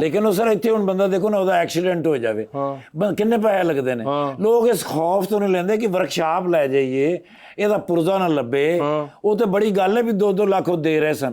Speaker 3: ਲੇਕਿਨ ਉਹ ਸਰ ਇੱਥੇ ਹੁਣ ਬੰਦਾ ਦੇਖੋ ਨਾ, ਉਹਦਾ ਐਕਸੀਡੈਂਟ ਹੋ ਜਾਵੇ, ਕਿੰਨੇ ਪੈਸੇ ਲੱਗਦੇ ਨੇ। ਲੋਕ ਇਸ ਖੌਫ ਤੋਂ ਨਹੀਂ ਲੈਂਦੇ ਕਿ ਵਰਕਸ਼ਾਪ ਲੈ ਜਾਈਏ, ਇਹਦਾ ਪੁਰਜ਼ਾ ਨਾ ਲੱਭੇ। ਉਹ ਤੇ ਬੜੀ ਗੱਲ ਹੈ ਵੀ 2-2 ਲੱਖ ਉਹ ਦੇ ਰਹੇ ਸਨ।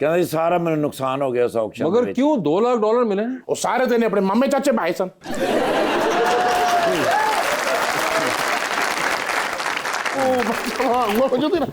Speaker 3: ਕਹਿੰਦਾ ਜੀ ਸਾਰਾ ਮੈਨੂੰ ਨੁਕਸਾਨ ਹੋ ਗਿਆ ਉਸ auction ਦੇ
Speaker 1: मगर
Speaker 3: ਵਿੱਚ।
Speaker 1: क्यों $2 लाख मिले?
Speaker 7: वो सारे देने अपने मामे चाचे भाई सन।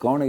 Speaker 3: कौन है?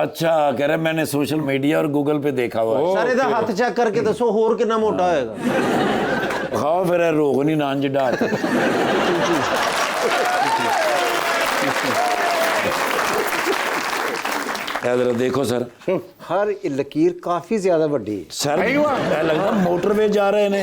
Speaker 3: अच्छा कह रहे मैंने सोशल मीडिया और गूगल पे देखा हुआ है।
Speaker 2: ਸਾਰੇ ਦਾ ਹੱਥ ਚੈੱਕ ਕਰਕੇ ਦੱਸੋ ਹੋਰ ਕਿੰਨਾ ਮੋਟਾ ਹੋਏਗਾ।
Speaker 3: खाओ फिर रोग नहीं नान जिडा। इधर देखो सर,
Speaker 4: हर लकीर काफ़ी ज़्यादा वड्डी है।
Speaker 3: सर मैं लगता मोटरवे जा रहे ने।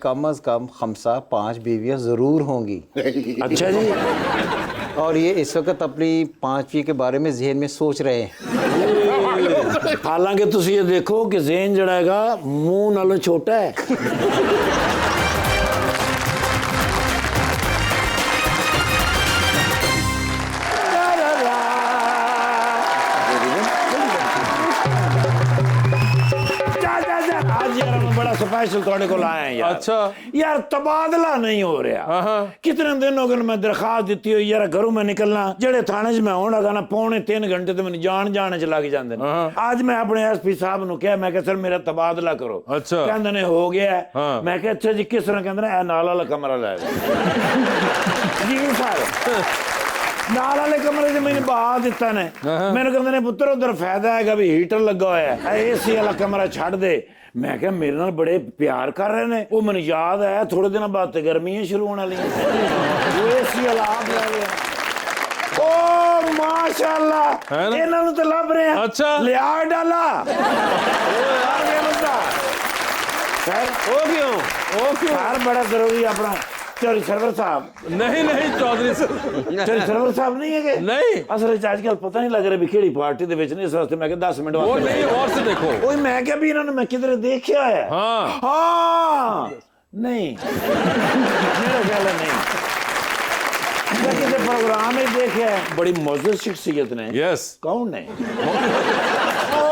Speaker 4: कम अज़ कम 5 बीवियाँ ज़रूर होंगी।
Speaker 3: अच्छा जी,
Speaker 4: और ये इस वक्त अपनी 5वीं के बारे में जहन में सोच रहे हैं।
Speaker 3: हालांकि तुसी ये देखो कि ज़हन जड़ा हैगा मुंह नालों छोटा है। आज यार मैं बड़ा सफाई स्पेशल थोड़े को लाए हैं यार।
Speaker 1: अच्छा।
Speaker 3: यार तबादला नहीं हो रहा। कितने दिन हो गए मैं दरखास्त दी हुई यार, घरों में निकलना जेड़े थाने च मैं होना लगा ना 2.5 घंटे तो मैंने जाने च लग जाते हैं। आज मैं अपने एसपी साहब नु कहा, मैं कहा सर मेरा तबादला करो।
Speaker 1: अच्छा।
Speaker 3: कहंदे ने हो गया है। मैं कहा अच्छा जी किस तरह, कहंदे ने नाल वाला कमरा ले जी सर, नाल वाले कमरे से मैंने बहा दिता ने। मैंने कहते ने पुत्र उधर फायदा है भी हीटर लगा हुआ है, एसी वाला कमरा छड़ दे। मैं क्या मेरे नाल बड़े प्यार कर रहे ने। वो मैंने याद है थोड़े दिन बाद गर्मियां शुरू होने वाली, वो एसी वाला आप ले गया। ओ माशाल्लाह, इन्हां नूं तो लभ रहे हैं।
Speaker 1: अच्छा।
Speaker 3: लिया डाला यार ये बंदा सर।
Speaker 1: ओ क्यों
Speaker 3: यार बड़ा जरूरी अपना चौधरी सरवर साहब।
Speaker 1: नहीं चौधरी सर,
Speaker 3: चौधरी सरवर साहब नहीं है कि
Speaker 1: नहीं
Speaker 3: असल च आजकल पता नहीं लग रहा भी केड़ी पार्टी दे विच ने। इस वास्ते मैं कि 10 मिनट
Speaker 1: वो नहीं, और से देखो।
Speaker 3: ओए मैं क्या भी इन्होंने मैं किधर देखा है। हाँ नहीं मेरा ख्याल है नहीं, मैं किसी प्रोग्राम में देखा है। बड़ी मौजूद शख्सियत ने।
Speaker 1: यस।
Speaker 3: कौन है? ओ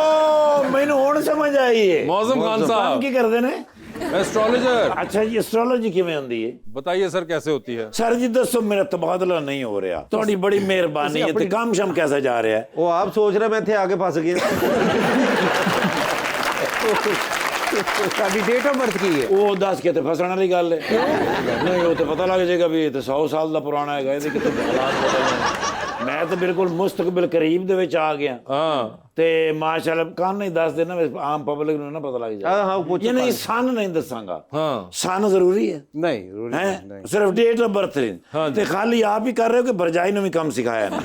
Speaker 3: मैंने हुण समझ आई है।
Speaker 1: मौजम खान साहब
Speaker 3: की करते ने?
Speaker 1: एस्ट्रोलॉजर।
Speaker 3: अच्छा जी, एस्ट्रोलॉजी किवें होंदी है?
Speaker 1: बताइए सर कैसे होती है?
Speaker 3: सर जी दसो, मेरा तबादला नहीं हो रहा, थोड़ी बड़ी मेहरबानी है। ते काम शम कैसा जा रहा है?
Speaker 2: वो आप सोच रहे मैं थे आगे फंस गया।
Speaker 4: डेट ऑफ बर्थ की है
Speaker 3: वो 10 के फसण वाली गल है। नहीं वो तो पता लग जाएगा भी 100 साल का पुराना है। मैं तो बिल्कुल मुस्तकबिल करीब दे विच आ गया। ते माशाल्लाह कान नहीं दस देना, आम पब्लिक नूं ना पता लग जाए। ये नहीं सन नहीं दसांगा। सन जरूरी है
Speaker 4: नहीं
Speaker 3: है, सिर्फ डेट ऑफ बर्थ ते खाली आप ही कर रहे हो कि भरजाई ने भी कम सिखाया ना?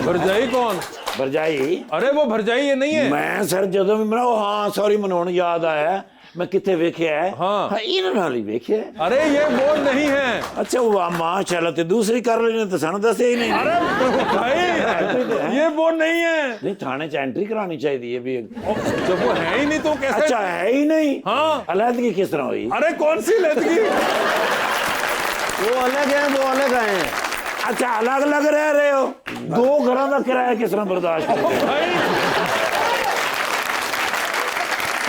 Speaker 1: भरजाई कौन?
Speaker 3: भरजाई?
Speaker 1: अरे वो भरजाई ये नहीं है।
Speaker 3: मैं सर जदों भी मैं हाँ सॉरी मैनूं हुण याद आया, मैं किथे वेख्या है। हाँ इन्हां नाल ही वेख्या है।
Speaker 1: अरे ये वो नहीं है।
Speaker 3: अच्छा वो माशाल्लाह ते दूसरी कर लेने तो सानू दसे ही नहीं।
Speaker 1: अरे भाई ये वो नहीं है।
Speaker 3: नहीं थाने च एंट्री करानी चाहिए भी।
Speaker 1: जब वो है ही नहीं तो कैसे?
Speaker 3: अच्छा है ही नहीं।
Speaker 1: हाँ
Speaker 3: अलहदगी किस तरह हुई?
Speaker 1: अरे कौन सी अलहदगी?
Speaker 2: वो अलग है, वो अलग आए हैं।
Speaker 3: अच्छा अलग अलग रह रहे हो, 2 घरों का किराया किस तरह बर्दाश्त करते?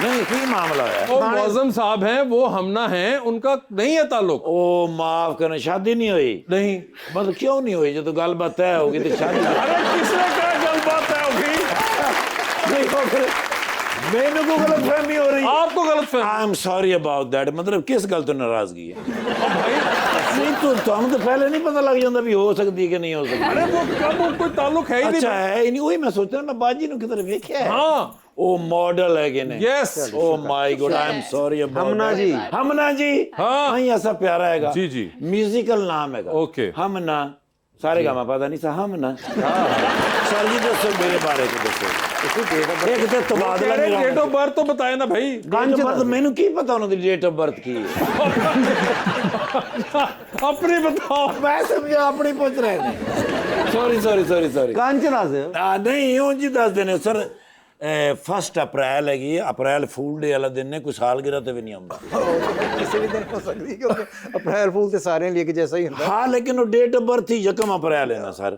Speaker 3: नहीं की मामला है?
Speaker 1: वो मौजम साहब हैं, वो हमना हैं, उनका नहीं है ताल्लुक।
Speaker 3: ओ माफ करना, शादी नहीं हुई?
Speaker 1: नहीं।
Speaker 3: मतलब क्यों नहीं हुई? जो तो गलबात तय होगी तो शादी।
Speaker 1: अरे किसने कहा गलबात तय होगी?
Speaker 3: नहीं हो गई, मैंने को गलत फहमी हो रही है।
Speaker 1: आपको गलत फहमी?
Speaker 3: आई एम सॉरी अबाउट दैट। मतलब किस गल तो नाराजगी है? नहीं तो तुम तो पहले नहीं पता लग जाता भी हो सकती है कि नहीं हो सकती?
Speaker 1: अरे वो कब वो कोई ताल्लुक है ही नहीं।
Speaker 3: अच्छा है ही नहीं। वही मैं सोच रहा मैं बाजी ने किधर देखा है।
Speaker 1: हाँ
Speaker 3: ओ मॉडल है कि नहीं?
Speaker 1: Yes.
Speaker 3: Oh my god I am sorry about
Speaker 2: Hamna ji.
Speaker 3: Hamna ji.
Speaker 1: हाँ
Speaker 3: ऐसा प्यारा है
Speaker 1: जी जी,
Speaker 3: म्यूजिकल नाम है।
Speaker 1: ओके।
Speaker 3: हमना सारे का पता नहीं सा हमना। सर जी दसो मेरे बारे में दसो। एक तो तबादला
Speaker 1: डेट ऑफ बर्थ तो बताए ना भाई।
Speaker 3: मैनू की पता उन्होंने डेट ऑफ बर्थ की
Speaker 1: अपनी बताओ।
Speaker 3: मैं समझा अपनी पूछ रहे थे। सॉरी
Speaker 2: कांचना से
Speaker 3: नहीं यूं जी दस दिन सर। 1 अप्रैल हैगी, अप्रैल फूल डे वाला दिन है, कोई सालगिरह तो भी नहीं आਉਂਦਾ।
Speaker 4: किसी भी दिन हो सकती है क्योंकि अप्रैल फूल तो सारे लिए जैसा ही होता है।
Speaker 3: हाँ लेकिन वो डेट ऑफ बर्थ ही 1 अप्रैल है ना सर।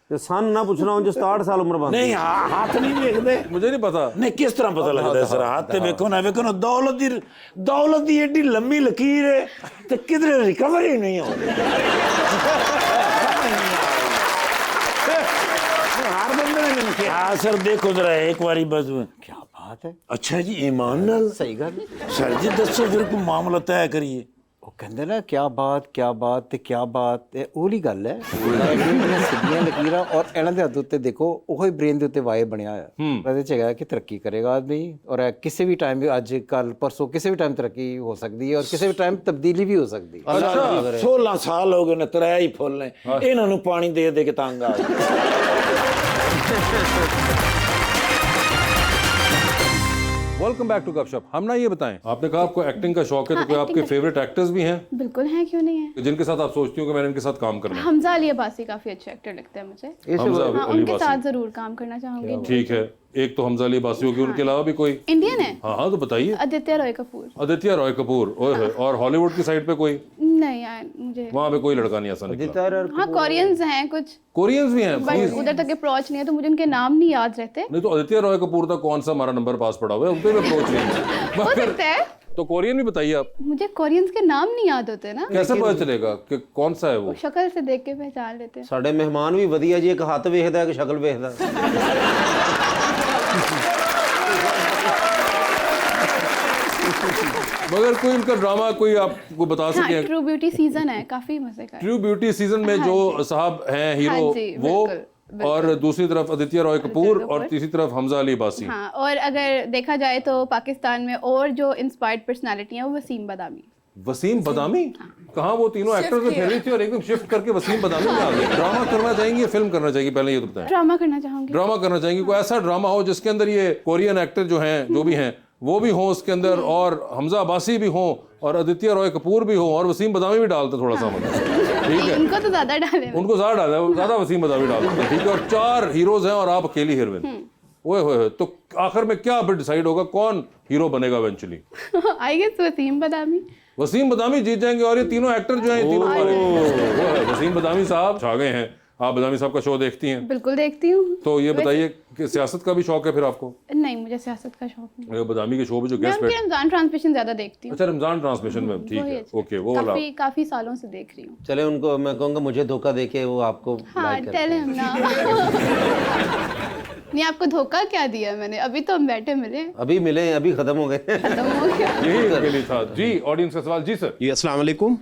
Speaker 2: जो सन ना पूछना हो जो 60 साल उम्र बंद
Speaker 3: नहीं हाथ नहीं देखते?
Speaker 1: मुझे नहीं पता।
Speaker 3: नहीं किस तरह पता लगता है सर? हाथ ते देखो ना दौलत दी एडी लंबी लकीर है तो किधर रिकवरी नहीं हो रही। हर बंदे ने मैंने कहा सर देखो जरा एक बारी बस।
Speaker 4: क्या बात है?
Speaker 3: अच्छा जी ईमान नाल
Speaker 4: सही गल।
Speaker 3: सर जी दसो फिर कोई मामला तय करिए।
Speaker 4: ਉਹ ਕਹਿੰਦੇ ਨਾ ਕੀ ਬਾਤ ਤੇ ਕੀ ਬਾਤ ਤੇ ਉਹਲੀ ਗੱਲ ਹੈ। ਜਿਹੜੀਆਂ ਸਿੱਧੀਆਂ ਲਕੀਰਾਂ ਔਰ ਇਹਨਾਂ ਦੇ ਹੱਥ ਉੱਤੇ ਦੇਖੋ ਉਹੀ ਬ੍ਰੇਨ ਦੇ ਉੱਤੇ ਵਾਏ ਬਣਿਆ ਹੋਇਆ। ਇਹਦੇ ਚ ਹੈਗਾ ਕਿ ਤਰੱਕੀ ਕਰੇਗਾ ਆਦਮੀ ਔਰ ਕਿਸੇ ਵੀ ਟਾਈਮ ਅੱਜ ਕੱਲ ਪਰਸੋਂ ਕਿਸੇ ਵੀ ਟਾਈਮ ਤਰੱਕੀ ਹੋ ਸਕਦੀ ਹੈ ਔਰ ਕਿਸੇ ਵੀ ਟਾਈਮ ਤਬਦੀਲੀ ਵੀ ਹੋ ਸਕਦੀ ਹੈ।
Speaker 3: 16 ਸਾਲ ਹੋ ਗਏ ਨੇ, 3 ਹੀ ਫੁੱਲ ਨੇ, ਇਹਨਾਂ ਨੂੰ ਪਾਣੀ ਦੇ ਦੇ ਕੇ ਤੰਗ ਆ ਗਏ।
Speaker 1: वेलकम बैक टू गपशप। हम ना ये बताएं, आपने कहा आपको एक्टिंग का शौक है, तो कोई आपके फेवरेट एक्टर्स भी हैं?
Speaker 5: बिल्कुल हैं, क्यों नहीं है।
Speaker 1: जिनके साथ आप सोचती हो कि मैंने इनके साथ काम करना है?
Speaker 5: हमजा अली अब्बासी काफी अच्छे एक्टर लगते हैं मुझे।
Speaker 1: हमजा
Speaker 5: हाँ,
Speaker 1: अली
Speaker 5: उनके
Speaker 1: बासी।
Speaker 5: साथ जरूर काम करना चाहूंगी।
Speaker 1: ठीक है, एक तो हमजा अली बासी होगी, उनके अलावा भी कोई?
Speaker 5: इंडियन है?
Speaker 1: हाँ तो बताइए।
Speaker 5: आदित्य रॉय कपूर।
Speaker 1: आदित्य रॉय कपूर। ओए होए। और हॉलीवुड की साइड पे कोई?
Speaker 5: नहीं यार मुझे
Speaker 1: वहाँ पे कोई लड़का नहीं ऐसा निकला।
Speaker 5: हाँ कोरियंस हैं कुछ,
Speaker 1: कोरियंस भी हैं,
Speaker 5: बट उधर तक अप्रोच नहीं है तो मुझे उनके नाम नहीं याद रहते।
Speaker 1: नहीं तो आदित्य रॉय कपूर तक कौन सा हमारा नंबर पास पड़ा हुआ है, उन पे भी अप्रोच नहीं है।
Speaker 5: हो सकता है।
Speaker 1: तो कोरियन भी बताइए आप,
Speaker 5: मुझे कोरियंस के नाम नहीं याद होते ना,
Speaker 1: कैसे पता चलेगा कि कौन सा है वो?
Speaker 5: शक्ल से देख के पहचान लेते हैं।
Speaker 2: साढ़े मेहमान भी वधिया जी, एक हत्थ वेखदा एक शक्ल वेखदा।
Speaker 1: मगर कोई इनका ड्रामा कोई आपको बता
Speaker 5: हाँ,
Speaker 1: सके?
Speaker 5: ट्रू ब्यूटी सीजन है, काफी मजे का है।
Speaker 1: ट्रू ब्यूटी सीजन में जो साहब हैं हीरो,
Speaker 5: हाँ जी,
Speaker 1: वो
Speaker 5: बिल्कुल,
Speaker 1: और दूसरी तरफ आदित्य रॉय कपूर और तीसरी तरफ हमजा अली बासी।
Speaker 5: हाँ, और अगर देखा जाए तो पाकिस्तान में और जो इंस्पायर्ड पर्सनालिटी है वो वसीम बदामी।
Speaker 1: वसीम बदामी कहाँ? वो तीनों एक्टर्स में फैली थी और एकदम शिफ्ट करके वसीम बदामी में आ गए। ड्रामा करना चाहेंगे या फिल्म करना चाहेंगे, पहले ये तो बताएं।
Speaker 5: ड्रामा करना चाहूंगी।
Speaker 1: ड्रामा करना चाहेंगे, कोई ऐसा ड्रामा हो जिसके अंदर ये कोरियन एक्टर जो हैं, जो भी हैं, वो भी हो उसके अंदर, और हमजा अब्बासी भी हो, और आदित्य रॉय कपूर भी हो, और वसीम बदामी भी डालते थोड़ा सा, मतलब ठीक है,
Speaker 5: उनको तो ज्यादा डाले,
Speaker 1: उनको ज्यादा डाला है, ज्यादा वसीम बदामी डालते, ठीक है। और 4 हीरोज हैं और आप अकेली हीरोइन। ओए होए, तो आखिर में क्या फिर डिसाइड होगा कौन हीरो बनेगा इवेंचुअली?
Speaker 5: आई गेस वसीम बदामी।
Speaker 1: वसीम बदामी जीत जाएंगे, और ये तीनों एक्टर जो हैं, ये तीनों हमारे वो है वसीम बदामी साहब छा गए हैं। आप बदामी साहब का शो देखती हैं?
Speaker 5: बिल्कुल देखती हूँ।
Speaker 1: तो ये बताइए कि सियासत का भी शौक है फिर आपको?
Speaker 5: नहीं, मुझे सियासत का शौक नहीं।
Speaker 1: ये बदामी के शो में जो
Speaker 5: मैं
Speaker 1: गेस्ट
Speaker 5: उनके रमजान ट्रांसमिशन ज्यादा देखती हूँ।
Speaker 1: अच्छा, रमजान ट्रांसमिशन में, ठीक
Speaker 5: वही
Speaker 1: है,
Speaker 5: अच्छा।
Speaker 1: ओके, वो वाला।
Speaker 5: काफी सालों से देख रही हूँ।
Speaker 2: चले उनको मैं कहूँगा मुझे धोखा देके वो आपको
Speaker 5: हाँ,
Speaker 2: लाइक करते
Speaker 5: टेल
Speaker 2: हैं।
Speaker 5: हिम ना। नहीं, आपको धोखा क्या दिया मैंने? अभी तो हम बैठे मिले,
Speaker 2: अभी मिले, अभी खत्म हो गए।
Speaker 5: खत्म हो गया।
Speaker 1: यही इनके लिए था जी। ऑडियंस का सवाल जी सर।
Speaker 8: जी अस्सलाम वालेकुम,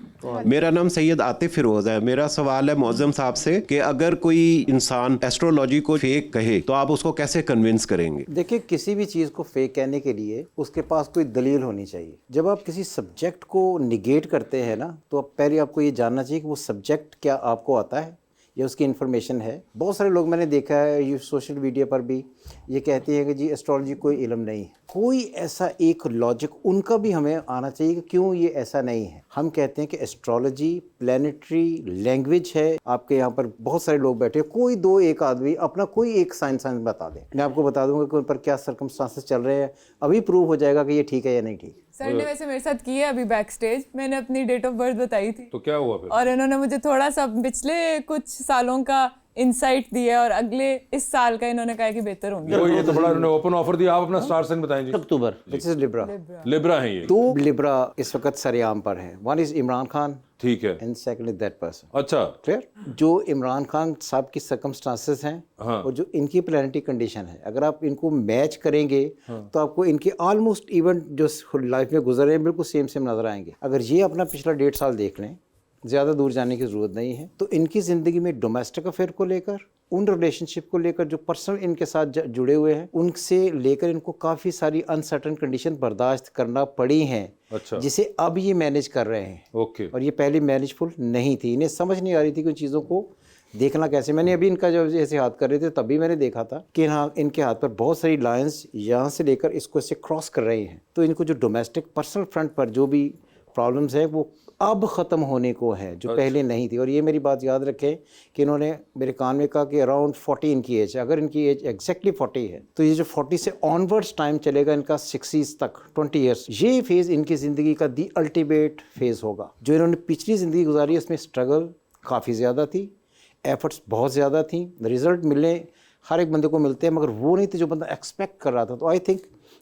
Speaker 8: मेरा नाम सैयद आतिफ फिरोज है। मेरा सवाल है मौज़म साहब से कि अगर कोई इंसान एस्ट्रोलॉजी को फेक कहे तो आप उसको कैसे कन्विंस करेंगे?
Speaker 4: देखिए, किसी भी चीज़ को फेक कहने के लिए उसके पास कोई दलील होनी चाहिए। जब आप किसी सब्जेक्ट को निगेट करते हैं ना, तो आप पहले आपको ये जानना चाहिए कि वो सब्जेक्ट क्या आपको आता है या उसकी इन्फॉर्मेशन है। बहुत सारे लोग मैंने देखा है ये सोशल मीडिया पर भी ये कहते हैं कि जी एस्ट्रोलॉजी कोई इल्म नहीं है। कोई ऐसा एक लॉजिक उनका भी हमें आना चाहिए कि क्यों ये ऐसा नहीं है। हम कहते हैं कि एस्ट्रोलॉजी प्लानिटरी लैंग्वेज है। आपके यहाँ पर बहुत सारे लोग बैठे हैं, कोई 2-1 आदमी अपना कोई एक साइंस बता दें, मैं आपको बता दूंगा कि उन पर क्या सर्कमस्टांसेस चल रहे हैं। अभी प्रूव हो जाएगा कि ये ठीक है या नहीं ठीक।
Speaker 6: सर ने वैसे मेरे साथ किया अभी बैक स्टेज, मैंने अपनी डेट ऑफ बर्थ बताई थी,
Speaker 1: तो क्या हुआ फिर?
Speaker 6: और इन्होंने मुझे थोड़ा सा पिछले कुछ सालों का इंसाइट दिया, और अगले इस साल का इन्होंने कहा कि बेहतर होंगे।
Speaker 1: वो ये तो बड़ा उन्होंने ओपन ऑफर दिया। आप अपना स्टार साइन बताएं जी।
Speaker 2: October.
Speaker 4: This is Libra.
Speaker 1: Libra है ये,
Speaker 4: 2 लिब्रा इस वक्त सरेआम पर हैं। वन इज इमरान खान
Speaker 1: ठीक है।
Speaker 4: And second is that person.
Speaker 1: अच्छा,
Speaker 4: क्लियर? जो इमरान खान साहब की सर्कमस्टांसेस हैं
Speaker 1: हाँ।
Speaker 4: और जो इनकी प्लानिटरी कंडीशन है, अगर आप इनको मैच करेंगे तो आपको इनके ऑलमोस्ट इवेंट जो लाइफ में गुजर रहे हैं बिल्कुल सेम नजर आएंगे। अगर ये अपना पिछला 1.5 साल देख लें, ज़्यादा दूर जाने की ज़रूरत नहीं है, तो इनकी ज़िंदगी में डोमेस्टिक अफेयर को लेकर, उन रिलेशनशिप को लेकर जो पर्सनल इनके साथ जुड़े हुए हैं, उनसे लेकर इनको काफ़ी सारी अनसर्टन कंडीशन बर्दाश्त करना पड़ी हैं।
Speaker 1: अच्छा।
Speaker 4: जिसे अब ये मैनेज कर रहे हैं।
Speaker 1: ओके।
Speaker 4: और ये पहले मैनेजफुल नहीं थी, इन्हें समझ नहीं आ रही थी कि उन चीज़ों को देखना कैसे। मैंने अभी इनका जब ऐसे हाथ कर रहे थे तभी मैंने देखा था कि हाँ, इनके हाथ पर बहुत सारी लाइंस यहाँ से लेकर इसको इससे क्रॉस कर रही हैं। तो इनको जो डोमेस्टिक पर्सनल फ्रंट पर जो भी प्रॉब्लम्स हैं वो अब ख़त्म होने को है, जो पहले नहीं थी। और ये मेरी बात याद रखें कि इन्होंने मेरे कान में कहा कि अराउंड 40 इनकी एज है। अगर इनकी एज एग्जैक्टली 40 है तो ये जो 40 से ऑनवर्ड्स टाइम चलेगा इनका 60s तक, 20 ईयर्स, ये फेज़ इनकी ज़िंदगी का दी अल्टीमेट फेज़ होगा। जो इन्होंने पिछली ज़िंदगी गुजारी उसमें स्ट्रगल काफ़ी ज़्यादा थी, एफर्ट्स बहुत ज़्यादा थी, रिज़ल्ट मिलने हर एक बंदे को मिलते हैं, मगर वो नहीं थे जो बंदा एक्सपेक्ट कर रहा था। तो आई थिंक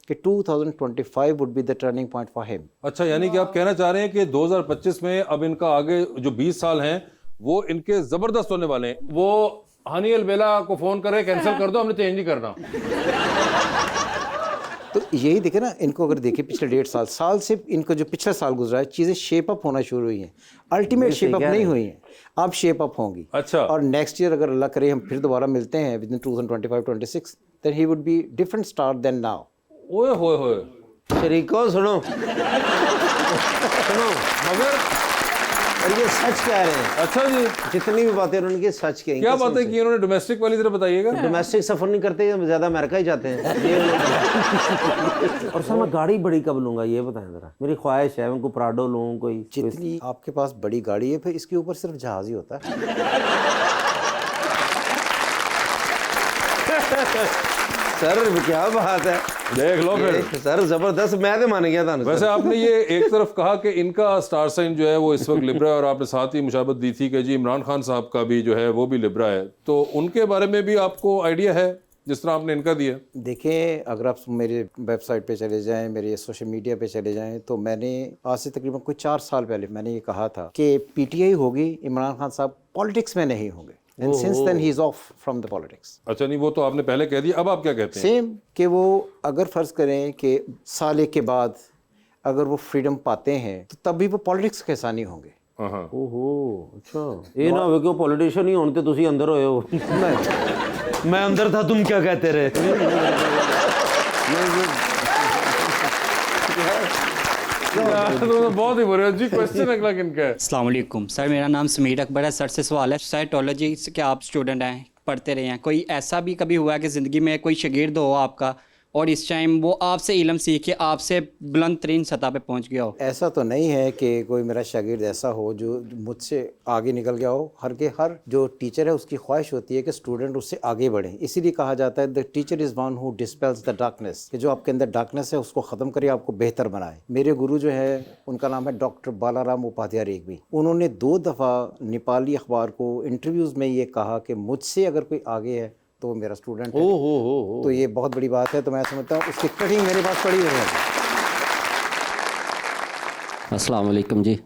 Speaker 4: कि 2025 would be the turning point for him.
Speaker 1: अच्छा, यानी कि आप कहना चाह रहे हैं कि 2025 में अब इनका आगे जो 20 साल हैं वो इनके जबरदस्त होने वाले हैं। वो हनी अलबेला को फोन करे, कैंसिल कर दो, हमने चेंज नहीं करना।
Speaker 4: तो यही देखे ना, इनको अगर देखे पिछले 1.5 साल से इनको जो पिछला साल गुजरा है, चीज़ें शेप अप होना शुरू हुई हैं। अल्टीमेट शेप अप नहीं हुई हैं, अब शेप अप होंगी।
Speaker 1: अच्छा।
Speaker 4: और नेक्स्ट ईयर अगर अल्लाह करे हम फिर दोबारा मिलते हैं within 2025-26, then he would be different star than now.
Speaker 1: ओए होए होए,
Speaker 2: शरीको सुनो
Speaker 1: मगर
Speaker 2: और ये सच कह रहे हैं।
Speaker 1: अच्छा जी,
Speaker 2: जितनी भी बातें उन्होंने सच कही।
Speaker 1: क्या बातें की उन्होंने? डोमेस्टिक वाली तरह बताइएगा।
Speaker 2: डोमेस्टिक सफर नहीं करते, ज़्यादा अमेरिका ही जाते हैं ये और सर मैं गाड़ी बड़ी कब लूँगा ये बताएं ज़रा, मेरी ख्वाहिश है मैं कोई प्राडो लूँ कोई।
Speaker 4: जितनी आपके पास बड़ी गाड़ी है फिर इसके ऊपर सिर्फ जहाज ही होता है।
Speaker 2: सर क्या बात है,
Speaker 1: देख लो फिर।
Speaker 2: सर जबरदस्त, मैं तो मान गया था।
Speaker 1: वैसे आपने ये एक तरफ कहा कि इनका स्टार साइन जो है वो इस वक्त लिब्रा है, और आपने साथ ही मुशाबत दी थी कि जी इमरान खान साहब का भी जो है वो भी लिब्रा है, तो उनके बारे में भी आपको आइडिया है? जिस तरह आपने इनका दिया?
Speaker 4: देखें, अगर आप मेरे वेबसाइट पे चले जाएं, मेरे सोशल मीडिया पे चले जाएं, तो मैंने आज से तकरीबन कोई 4 साल पहले मैंने ये कहा था कि पीटीआई होगी, इमरान खान साहब पॉलिटिक्स में नहीं होंगे। And since then he is off from the politics.
Speaker 1: अच्छा, नहीं वो तो आपने पहले कह दिया, अब आप क्या कहते हैं?
Speaker 4: सेम कि वो अगर फ़र्ज़ करें कि साल एक के बाद अगर वो फ्रीडम पाते हैं तो तब भी वो पॉलिटिक्स के हिस्सा नहीं होंगे।
Speaker 1: हाँ,
Speaker 2: ओहो, अच्छा। ये ना हो कि वो पॉलिटिशियन ही होने तुसी अंदर होए हो। मैं अंदर था, तुम क्या कहते रहे?
Speaker 1: तो बहुत ही बुरे जी। क्वेश्चन अगला किनका है?
Speaker 9: अस्सलाम वालेकुम सर, मेरा नाम समीर अकबर है। सर से सवाल है, साइटोलॉजी के आप स्टूडेंट हैं, पढ़ते रहे हैं, कोई ऐसा भी कभी हुआ है कि ज़िंदगी में कोई शागिर्द हो आपका और इस टाइम वो आपसे इल्म सीख के आपसे बुलंद तरीन सतह पे पहुंच गया हो?
Speaker 4: ऐसा तो नहीं है कि कोई मेरा शागिर्द ऐसा हो जो मुझसे आगे निकल गया हो। हर जो टीचर है उसकी ख्वाहिश होती है कि स्टूडेंट उससे आगे बढ़ें। इसीलिए कहा जाता है the teacher is one who dispels the darkness, कि जो आपके अंदर डार्कनेस है उसको ख़त्म करे, आपको बेहतर बनाए। मेरे गुरु जो है उनका नाम है डॉक्टर बालाराम उपाध्याय रेग्मी। उन्होंने 2 दफ़ा नेपाली अखबार को इंटरव्यूज़ में ये कहा कि मुझसे अगर कोई आगे है तो वो मेरा स्टूडेंट है। तो ये बहुत बड़ी बात है। तो मैं समझता हूँ उसकी कटिंग मेरे पास पड़ी हुई है।
Speaker 10: अस्सलाम वालेकुम जी,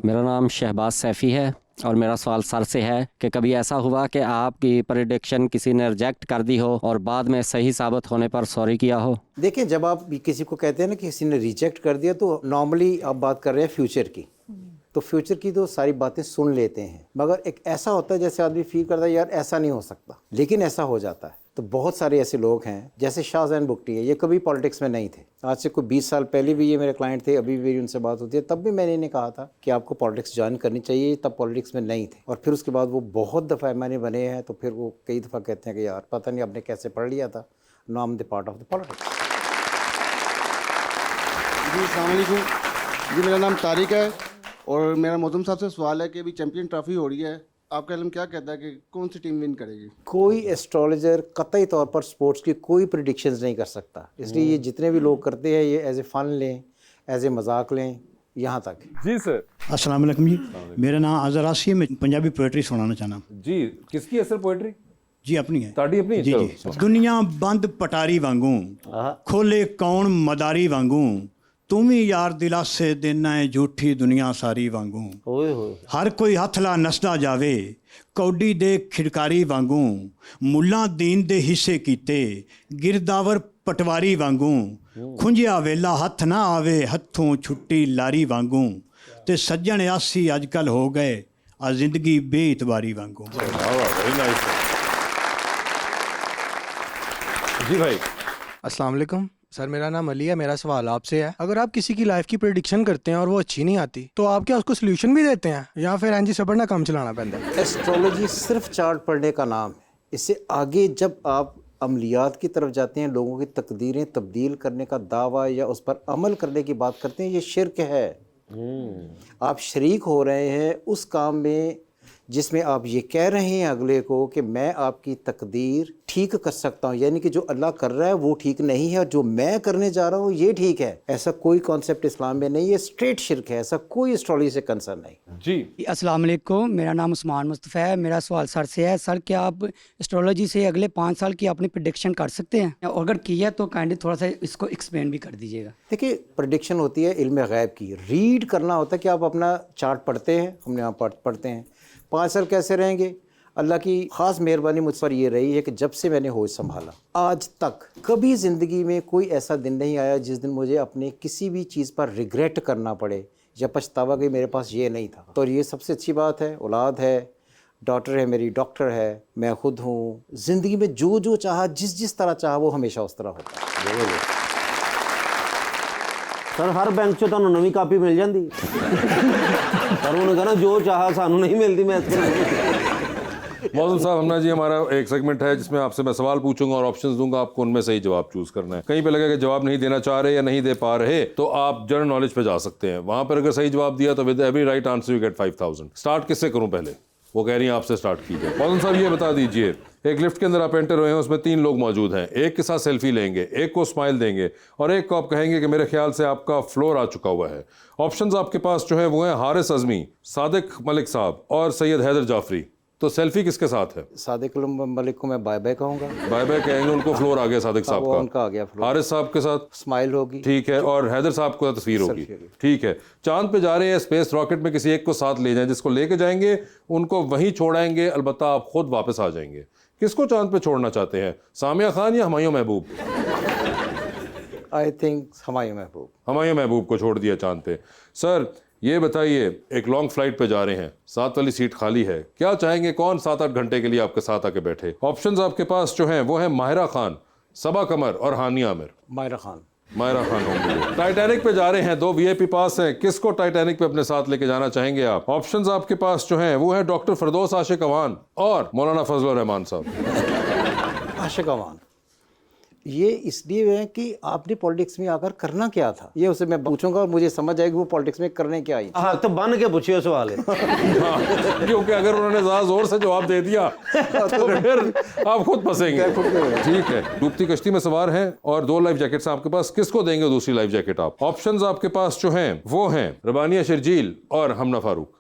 Speaker 10: मेरा नाम शहबाज सैफ़ी है और मेरा सवाल सर से है कि कभी ऐसा हुआ कि आपकी प्रेडिक्शन किसी ने रिजेक्ट कर दी हो और बाद में सही साबित होने पर सॉरी किया हो?
Speaker 4: देखिए, जब आप किसी को कहते हैं ना कि किसी ने रिजेक्ट कर दिया, तो नॉर्मली आप बात कर रहे हैं फ्यूचर की। तो फ्यूचर की तो सारी बातें सुन लेते हैं, मगर एक ऐसा होता है जैसे आदमी फील करता है यार ऐसा नहीं हो सकता, लेकिन ऐसा हो जाता है। तो बहुत सारे ऐसे लोग हैं, जैसे शाहजहान बुगटी है, ये कभी पॉलिटिक्स में नहीं थे। आज से कोई 20 साल पहले भी ये मेरे क्लाइंट थे, अभी भी उनसे बात होती है, तब भी मैंने इन्हें कहा था कि आपको पॉलिटिक्स ज्वाइन करनी चाहिए, तब पॉलिटिक्स में नहीं थे। और फिर उसके बाद वो बहुत दफ़ा एमएनए बने हैं, तो फिर वो कई दफ़ा कहते हैं कि यार पता नहीं आपने कैसे पढ़ लिया था, no I am the part of the politics.
Speaker 11: जी अस्सलाम वालेकुम जी, मेरा नाम तारिक है और मेरा मौजूम साहब से सवाल है कि अभी चैंपियन ट्रॉफी हो रही है, आपका इल्म क्या कहता है कि कौन सी टीम विन करेगी?
Speaker 4: कोई एस्ट्रोलॉजर कतई तौर पर स्पोर्ट्स की कोई प्रेडिक्शंस नहीं कर सकता, इसलिए ये जितने भी लोग करते हैं ये एज ए फ़न लें, एज ए मजाक लें, यहाँ तक।
Speaker 1: जी सर।
Speaker 12: अस्सलाम वालेकुम जी, मेरा नाम अज़हर आसी है, मैं पंजाबी पोइट्री सुनाना चाहना
Speaker 1: जी। किसकी है सर पोइट्री?
Speaker 12: जी अपनी है।
Speaker 1: ताड़ी अपनी?
Speaker 12: जी जी। दुनिया बंद पटारी वांगू, खोले कौन मदारी वांगू, तुम ही यार दिलासे देना है झूठी दुनिया सारी वांगू। हर कोई हथ ला नसदा जावे, कौडी दे खिड़कारी वांगू, मुल्ला दीन दे हिस्से कीते, गिरदावर पटवारी वांगू, खुंजिया वेला हथ ना आवे, हथों छुट्टी लारी वांगू, ते सज्जन आसी अजकल हो गए आ जिंदगी बेइतबारी वांगू।
Speaker 1: जी भाई।
Speaker 13: अस्सलाम वालेकुम सर, मेरा नाम अली है। मेरा सवाल आपसे है, अगर आप किसी की लाइफ की प्रेडिक्शन करते हैं और वो अच्छी नहीं आती, तो आप क्या उसको सोल्यूशन भी देते हैं या फिर एनजी सबर ना काम चलाना पैदा है?
Speaker 4: एस्ट्रोलॉजी सिर्फ चार्ट पढ़ने का नाम है। इससे आगे जब आप अमलियात की तरफ जाते हैं, लोगों की तकदीरें तब्दील करने का दावा या उस पर अमल करने की बात करते हैं, ये शिर्क है। आप शरीक हो रहे हैं उस काम में जिसमें आप ये कह रहे हैं अगले को कि मैं आपकी तकदीर ठीक कर सकता हूँ, यानी कि जो अल्लाह कर रहा है वो ठीक नहीं है और जो मैं करने जा रहा हूँ ये ठीक है। ऐसा कोई कॉन्सेप्ट इस्लाम में नहीं है, स्ट्रेट शिर्क है, ऐसा कोई एस्ट्रोलॉजी से कंसर्न नहीं।
Speaker 1: जी
Speaker 9: अस्सलाम वालेकुम, मेरा नाम उस्मान मुस्तफ़ा है। मेरा सवाल सर से है, सर क्या आप एस्ट्रोलॉजी से अगले 5 साल की अपनी प्रेडिक्शन कर सकते हैं, और अगर की है तो काइंडली थोड़ा सा इसको एक्सप्लेन भी कर दीजिएगा।
Speaker 4: देखिए, प्रेडिक्शन होती है इल्म गैब की, रीड करना होता है कि आप अपना चार्ट पढ़ते हैं, हमने यहाँ पढ़ते हैं 5 साल कैसे रहेंगे। अल्लाह की ख़ास मेहरबानी मुझ पर ये रही है कि जब से मैंने होश संभाला आज तक कभी ज़िंदगी में कोई ऐसा दिन नहीं आया जिस दिन मुझे अपने किसी भी चीज़ पर रिग्रेट करना पड़े या पछतावा कि मेरे पास ये नहीं था। तो ये सबसे अच्छी बात है। औलाद है, डॉटर है, मेरी डॉक्टर है, मैं खुद हूँ। ज़िंदगी में जो जो चाहा, जिस जिस तरह चाहा, वो हमेशा उस तरह होता है।
Speaker 2: सर हर बैंक चो तुहानू नवी कापी मिल जाती पर उन्होंने कहना जो चाहा सानू नहीं मिलती। मैं
Speaker 1: मौजूद साहब, हमना जी हमारा एक सेगमेंट है जिसमें आपसे मैं सवाल पूछूंगा और ऑप्शंस दूंगा, आपको उनमें सही जवाब चूज करना है। कहीं पे लगे कि जवाब नहीं देना चाह रहे या नहीं दे पा रहे तो आप जनरल नॉलेज पे जा सकते हैं। वहां पर अगर सही जवाब दिया तो with every right answer you get 5000। Start किससे करूं? पहले वो कह रही हैं आपसे स्टार्ट कीजिए। मौजूद साहब ये बता दीजिए, एक लिफ्ट के अंदर आप एंटर हुए हैं, उसमें 3 लोग मौजूद हैं। एक के साथ सेल्फी लेंगे, एक को स्माइल देंगे और एक को आप कहेंगे कि मेरे ख्याल से आपका फ्लोर आ चुका हुआ है। ऑप्शंस आपके पास जो है वो हैं हारिस अज़मी, सादिक मलिक साहब और सैयद हैदर जाफरी। तो सेल्फी किसके साथ है?
Speaker 4: सादिक मलिक को मैं बाय बाय कहूँगा।
Speaker 1: बाय बाय कहेंगे, उनको फ्लोर आ गया सादिक साहब का,
Speaker 4: उनका आ गया फ्लोर।
Speaker 1: हारिस साहब के साथ
Speaker 4: स्माइल होगी,
Speaker 1: ठीक है, और हैदर साहब को तस्वीर होगी, ठीक है। चांद पे जा रहे हैं, स्पेस रॉकेट में किसी एक को साथ ले जाएं, जिसको लेके जाएंगे उनको वहीं छोड़ाएंगे, अलबत्ता आप खुद वापस आ जाएंगे। किसको चांद पे छोड़ना चाहते हैं, सामिया खान या हुमायूं महबूब?
Speaker 4: आई थिंक हुमायूं महबूब।
Speaker 1: हुमायूं महबूब को छोड़ दिया चांद पे। सर ये बताइए, एक लॉन्ग फ्लाइट पे जा रहे हैं, साथ वाली सीट खाली है, क्या चाहेंगे कौन 7-8 घंटे के लिए आपके साथ आके बैठे? ऑप्शंस आपके पास जो हैं वो है माहिरा खान, सबा कमर और हानिया आमिर।
Speaker 4: माहिरा खान।
Speaker 1: माहिरा खान होंगी। टाइटैनिक पे जा रहे हैं, 2 VIP पास हैं, किसको टाइटैनिक पे अपने साथ लेके जाना चाहेंगे आप? ऑप्शंस आपके पास जो हैं वो है डॉक्टर फरदौस आशिक अवान और मौलाना फजलुर रहमान साहब।
Speaker 4: आशिक अवान ये इसलिए है कि आपने पॉलिटिक्स में आकर करना क्या था, ये उसे मैं पूछूंगा और मुझे समझ आएगी वो पॉलिटिक्स में करने क्या आई।
Speaker 2: हाँ तो बन के पूछिए सवाल है।
Speaker 1: क्योंकि अगर उन्होंने ज्यादा जोर से जवाब दे दिया तो फिर आप खुद फंसेंगे। ठीक है, डूबती कश्ती में सवार हैं और 2 लाइफ जैकेट्स आपके पास, किसको देंगे दूसरी लाइफ जैकेट आप? ऑप्शंस आपके पास जो हैं वो हैं रबानिया शर्जील और हमना फारूक।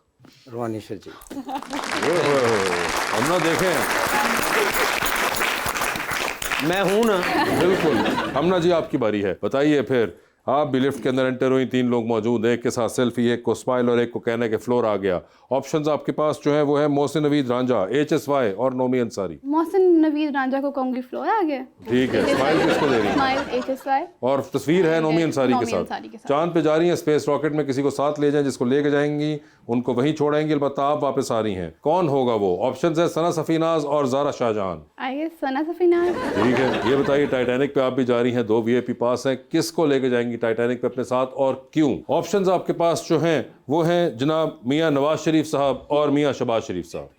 Speaker 4: रबानिया शर्जील।
Speaker 1: हमना देखें,
Speaker 2: मैं हूं ना।
Speaker 1: बिल्कुल। हमना जी आपकी बारी है, बताइए फिर। आप भी लिफ्ट के अंदर एंटर हुई, 3 लोग मौजूद हैं, एक के साथ सेल्फी, एक को स्माइल और एक को कहने के फ्लोर आ गया। ऑप्शंस आपके पास जो है वो है मोहसिन नवीद रांझा, HSY और नोमी अंसारी।
Speaker 5: मोहसिन नवीद रांझा को कहूंगी फ्लोर आ गया।
Speaker 1: ठीक है, स्माइल किसको दे रही है?
Speaker 5: स्माइल HSY
Speaker 1: और तस्वीर है नोमी अंसारी के साथ। चांद पे जा रही हैं, स्पेस रॉकेट में किसी को साथ ले जाएं, जिसको लेके जाएंगी उनको वहीं छोड़ाएंगी, अलबत्ता आप वापस आ रही हैं। कौन होगा वो? ऑप्शंस है सना सफीनाज और जारा शाहजहां।
Speaker 5: आई गेस सना सफीनाज।
Speaker 1: ठीक है, ये बताइए टाइटैनिक पे आप भी जा रही हैं, 2 VIP पास हैं, किसको लेके जाएंगी टाइटैनिक पे अपने साथ और क्यों? ऑप्शंस आपके पास जो हैं वो हैं जनाब मियां नवाज शरीफ साहब और मियां शहबाज शरीफ साहब।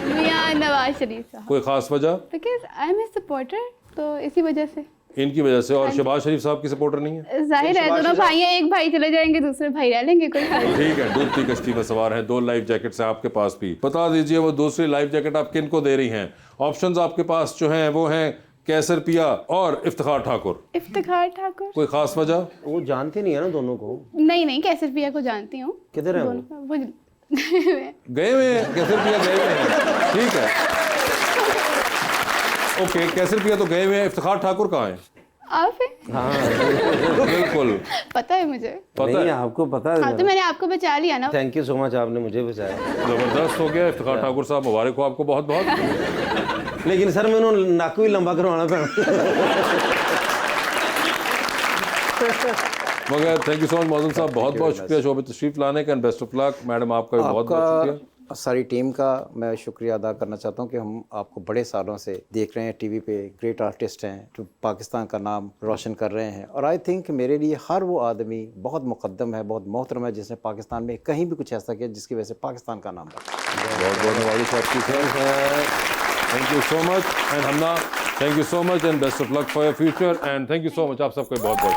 Speaker 5: मियां नवाज शरीफ साहब।
Speaker 1: कोई खास वजह?
Speaker 5: Because I am a supporter, तो इसी वजह से।
Speaker 1: इनकी वजह से? और शहबाज शरीफ साहब की सपोर्टर नहीं है?
Speaker 5: जाहिर है, दोनों भाई हैं, एक भाई चले जाएंगे दूसरे भाई रह लेंगे, कोई फायदा।
Speaker 1: ठीक है, डूबती कश्ती में सवार हैं, 2 लाइफ जैकेट्स हैं आपके पास भी, बता दीजिए वो दूसरी लाइफ जैकेट आप किन को दे रही हैं? ऑप्शंस आपके पास जो हैं वो हैं कैसर पिया और इफ्तिखार ठाकुर।
Speaker 5: इफ्तिखार ठाकुर।
Speaker 1: कोई खास वजह?
Speaker 2: वो जानती नहीं है ना दोनों को।
Speaker 5: नहीं, कैसर पिया को जानती हूँ।
Speaker 2: किधर है वो?
Speaker 1: गए हुए हैं, कैसर पिया गए हुए हैं। ठीक है, ओके, कैसर पिया तो गए हुए हैं, इफ्तिखार ठाकुर कहाँ हैं?
Speaker 5: आप हैं?
Speaker 2: हाँ
Speaker 5: बिल्कुल पता है मुझे।
Speaker 2: पता है आपको? पता है?
Speaker 5: हाँ, तो मैंने आपको बचा लिया ना।
Speaker 2: थैंक यू सो मच, आपने मुझे बचाया।
Speaker 1: जबरदस्त हो गया इफ्तिखार ठाकुर साहब, मुबारक हो आपको बहुत बहुत।
Speaker 2: लेकिन सर मैंने नक भी लंबा करवाना पैना।
Speaker 1: मगर थैंक यू सो मच मौजूद साहब, बहुत बहुत शुक्रिया शो पे तशरीफ लाने का, and best of luck. Madam आपका भी बहुत बहुत शुक्रिया।
Speaker 4: सारी टीम का मैं शुक्रिया अदा करना चाहता हूँ कि हम आपको बड़े सालों से देख रहे हैं टीवी पे, ग्रेट आर्टिस्ट हैं जो पाकिस्तान का नाम रोशन कर रहे हैं। और आई थिंक मेरे लिए हर वो आदमी बहुत मुकद्दम है, बहुत मोहतरम है, जिसने पाकिस्तान में कहीं भी कुछ ऐसा किया जिसकी वजह से पाकिस्तान का नाम बढ़ा।
Speaker 1: बहुत बहुत नवाजिश आपकी sir, thank you so much. And Hamna thank you so much and best of luck for your future, and thank you so much आप सबको बहुत बहुत।